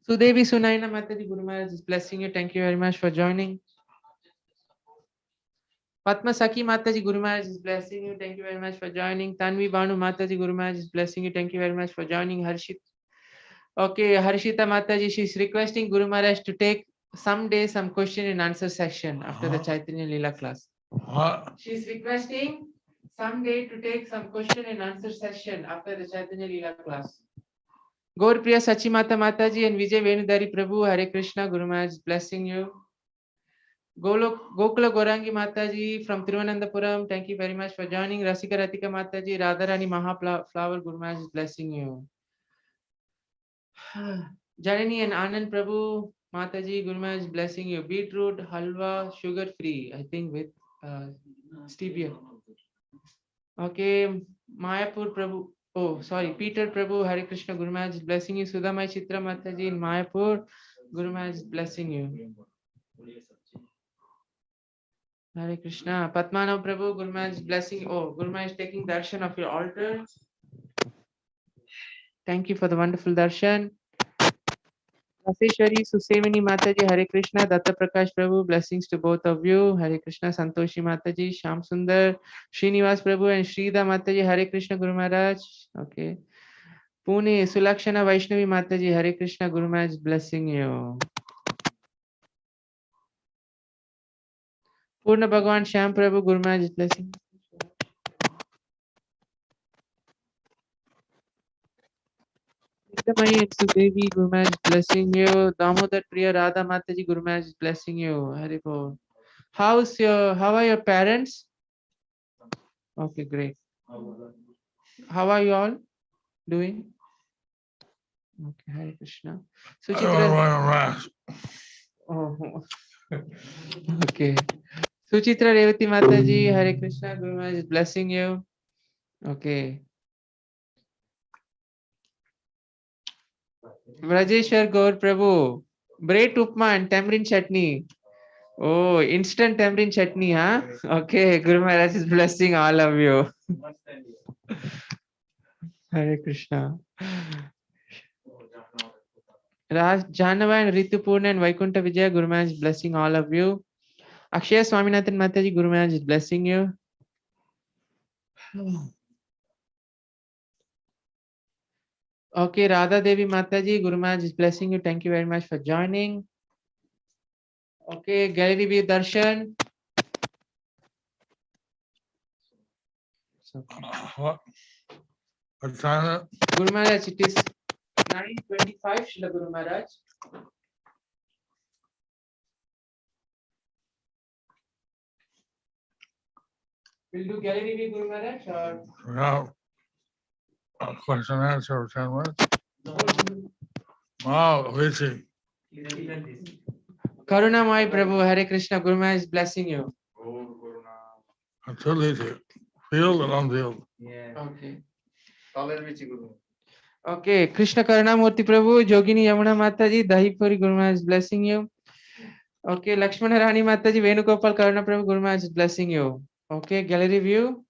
Sudevi Sunaina Mataji, Guru Maharaj is blessing you. Thank you very much for joining. Padma Sakhi Mataji, Guru Maharaj is blessing you. Thank you very much for joining. Tanvi Banu Mataji, Guru Maharaj is blessing you. Thank you very much for joining. Harshit. Okay, Harshita Mataji, she's requesting Guru Maharaj to take someday some question and answer session after the Chaitanya Leela class. She's requesting someday to take some question and answer session after the Chaitanya Leela class. Gaur Priya Sachimata Mataji and Vijay Venudari Prabhu, Hare Krishna, Guru Maharaj is blessing you. Gokula Gorangi Mataji from Thiruvananthapuram, thank you very much for joining. Rasika Ratika Mataji, Radharani Mahaflower, Guru Maharaj is blessing you. Janani and Anand Prabhu Mataji, Guru Maharaj is blessing you. Beetroot, halwa, sugar free, I think with stevia. Okay, Mayapur Prabhu. Oh, sorry, Peter Prabhu, Hare Krishna, Guru Maharaj is blessing you. Sudhamai Chitra Mataji in Mayapur, Guru Maharaj is blessing you. Hare Krishna. Padmanav Prabhu, Guru Maharaj is blessing. Oh, Guru Maharaj is taking darshan of your altar. Thank you for the wonderful darshan. Raseshwari, Susemini Mataji, Hare Krishna, Datta Prakash Prabhu, blessings to both of you. Hare Krishna, Santoshi Mataji, Sham Sundar, Srinivas Prabhu, and Shrida Mataji, Hare Krishna, Guru Maharaj. Okay. Pune, Sulakshana Vaishnavi Mataji, Hare Krishna, Guru Maharaj, blessing you. Purna Bhagwan, Sham Prabhu, Guru Maharaj, blessing. Nitamayi and Sudevi, Guru Maharaj, blessing you. Damodar Priya Radha Mataji, Guru Maharaj, blessing you. Hare Bol. How are your parents? Okay, great. How are you all doing? Okay, Hare Krishna. I want to Suchitra. run a rash. Oh, okay. Suchitra Revati Mataji, Hare Krishna, Guru Maharaj is blessing you. Okay. Rajeshwar Gaur Prabhu, bread upma and tamarind chutney. Oh, instant tamarind chutney, huh? Okay, Guru Maharaj is blessing all of you. Hare Krishna. Raj Janava and Ritupurna and Vaikunta Vijaya, Guru Maharaj is blessing all of you. Akshaya Swaminathan Mataji, Guru Maharaj is blessing you. Okay, Radha Devi Mataji, Guru Maharaj is blessing you. Thank you very much for joining. Okay, Gallery View Darshan. What? What time is it? Guru Maharaj, it is 9:25, Srila Guru Maharaj. We'll do Gallery View Guru Maharaj or Now, a question and answer for 10 minutes. Wow, easy. Karunamai Prabhu, Hare Krishna, Guru Maharaj is blessing you. It's too easy. Field and unfield. Okay. Okay, Krishna Karunamurti Prabhu, Jogini Yamuna Mataji, Dahipuri Guru Maharaj is blessing you. Okay, Lakshmana Rani Mataji, Venugopal Karuna Prabhu, Guru Maharaj is blessing you. Okay, Gallery View.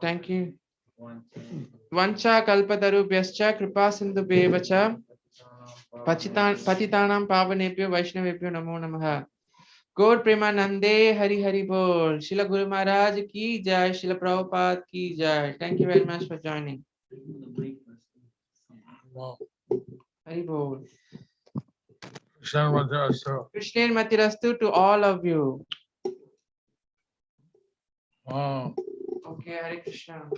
Thank you. Vancha Kalpatarubhyascha Kripa Sindhu Bevacha Patitanam Pavanepyo Vaishnavepyo Namo Namaha. Gaur Premanande Hari Hari Bol. Srila Guru Maharaj ki jai, Srila Prabhupada ki jai. Thank you very much for joining. Wow. Hari Bol. Send one to us, too. Krishna and Matirastu to all of you. Wow. Okay, Hare Krishna.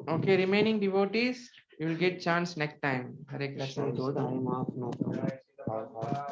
Okay, remaining devotees, you will get chance next time. Hare Krishna.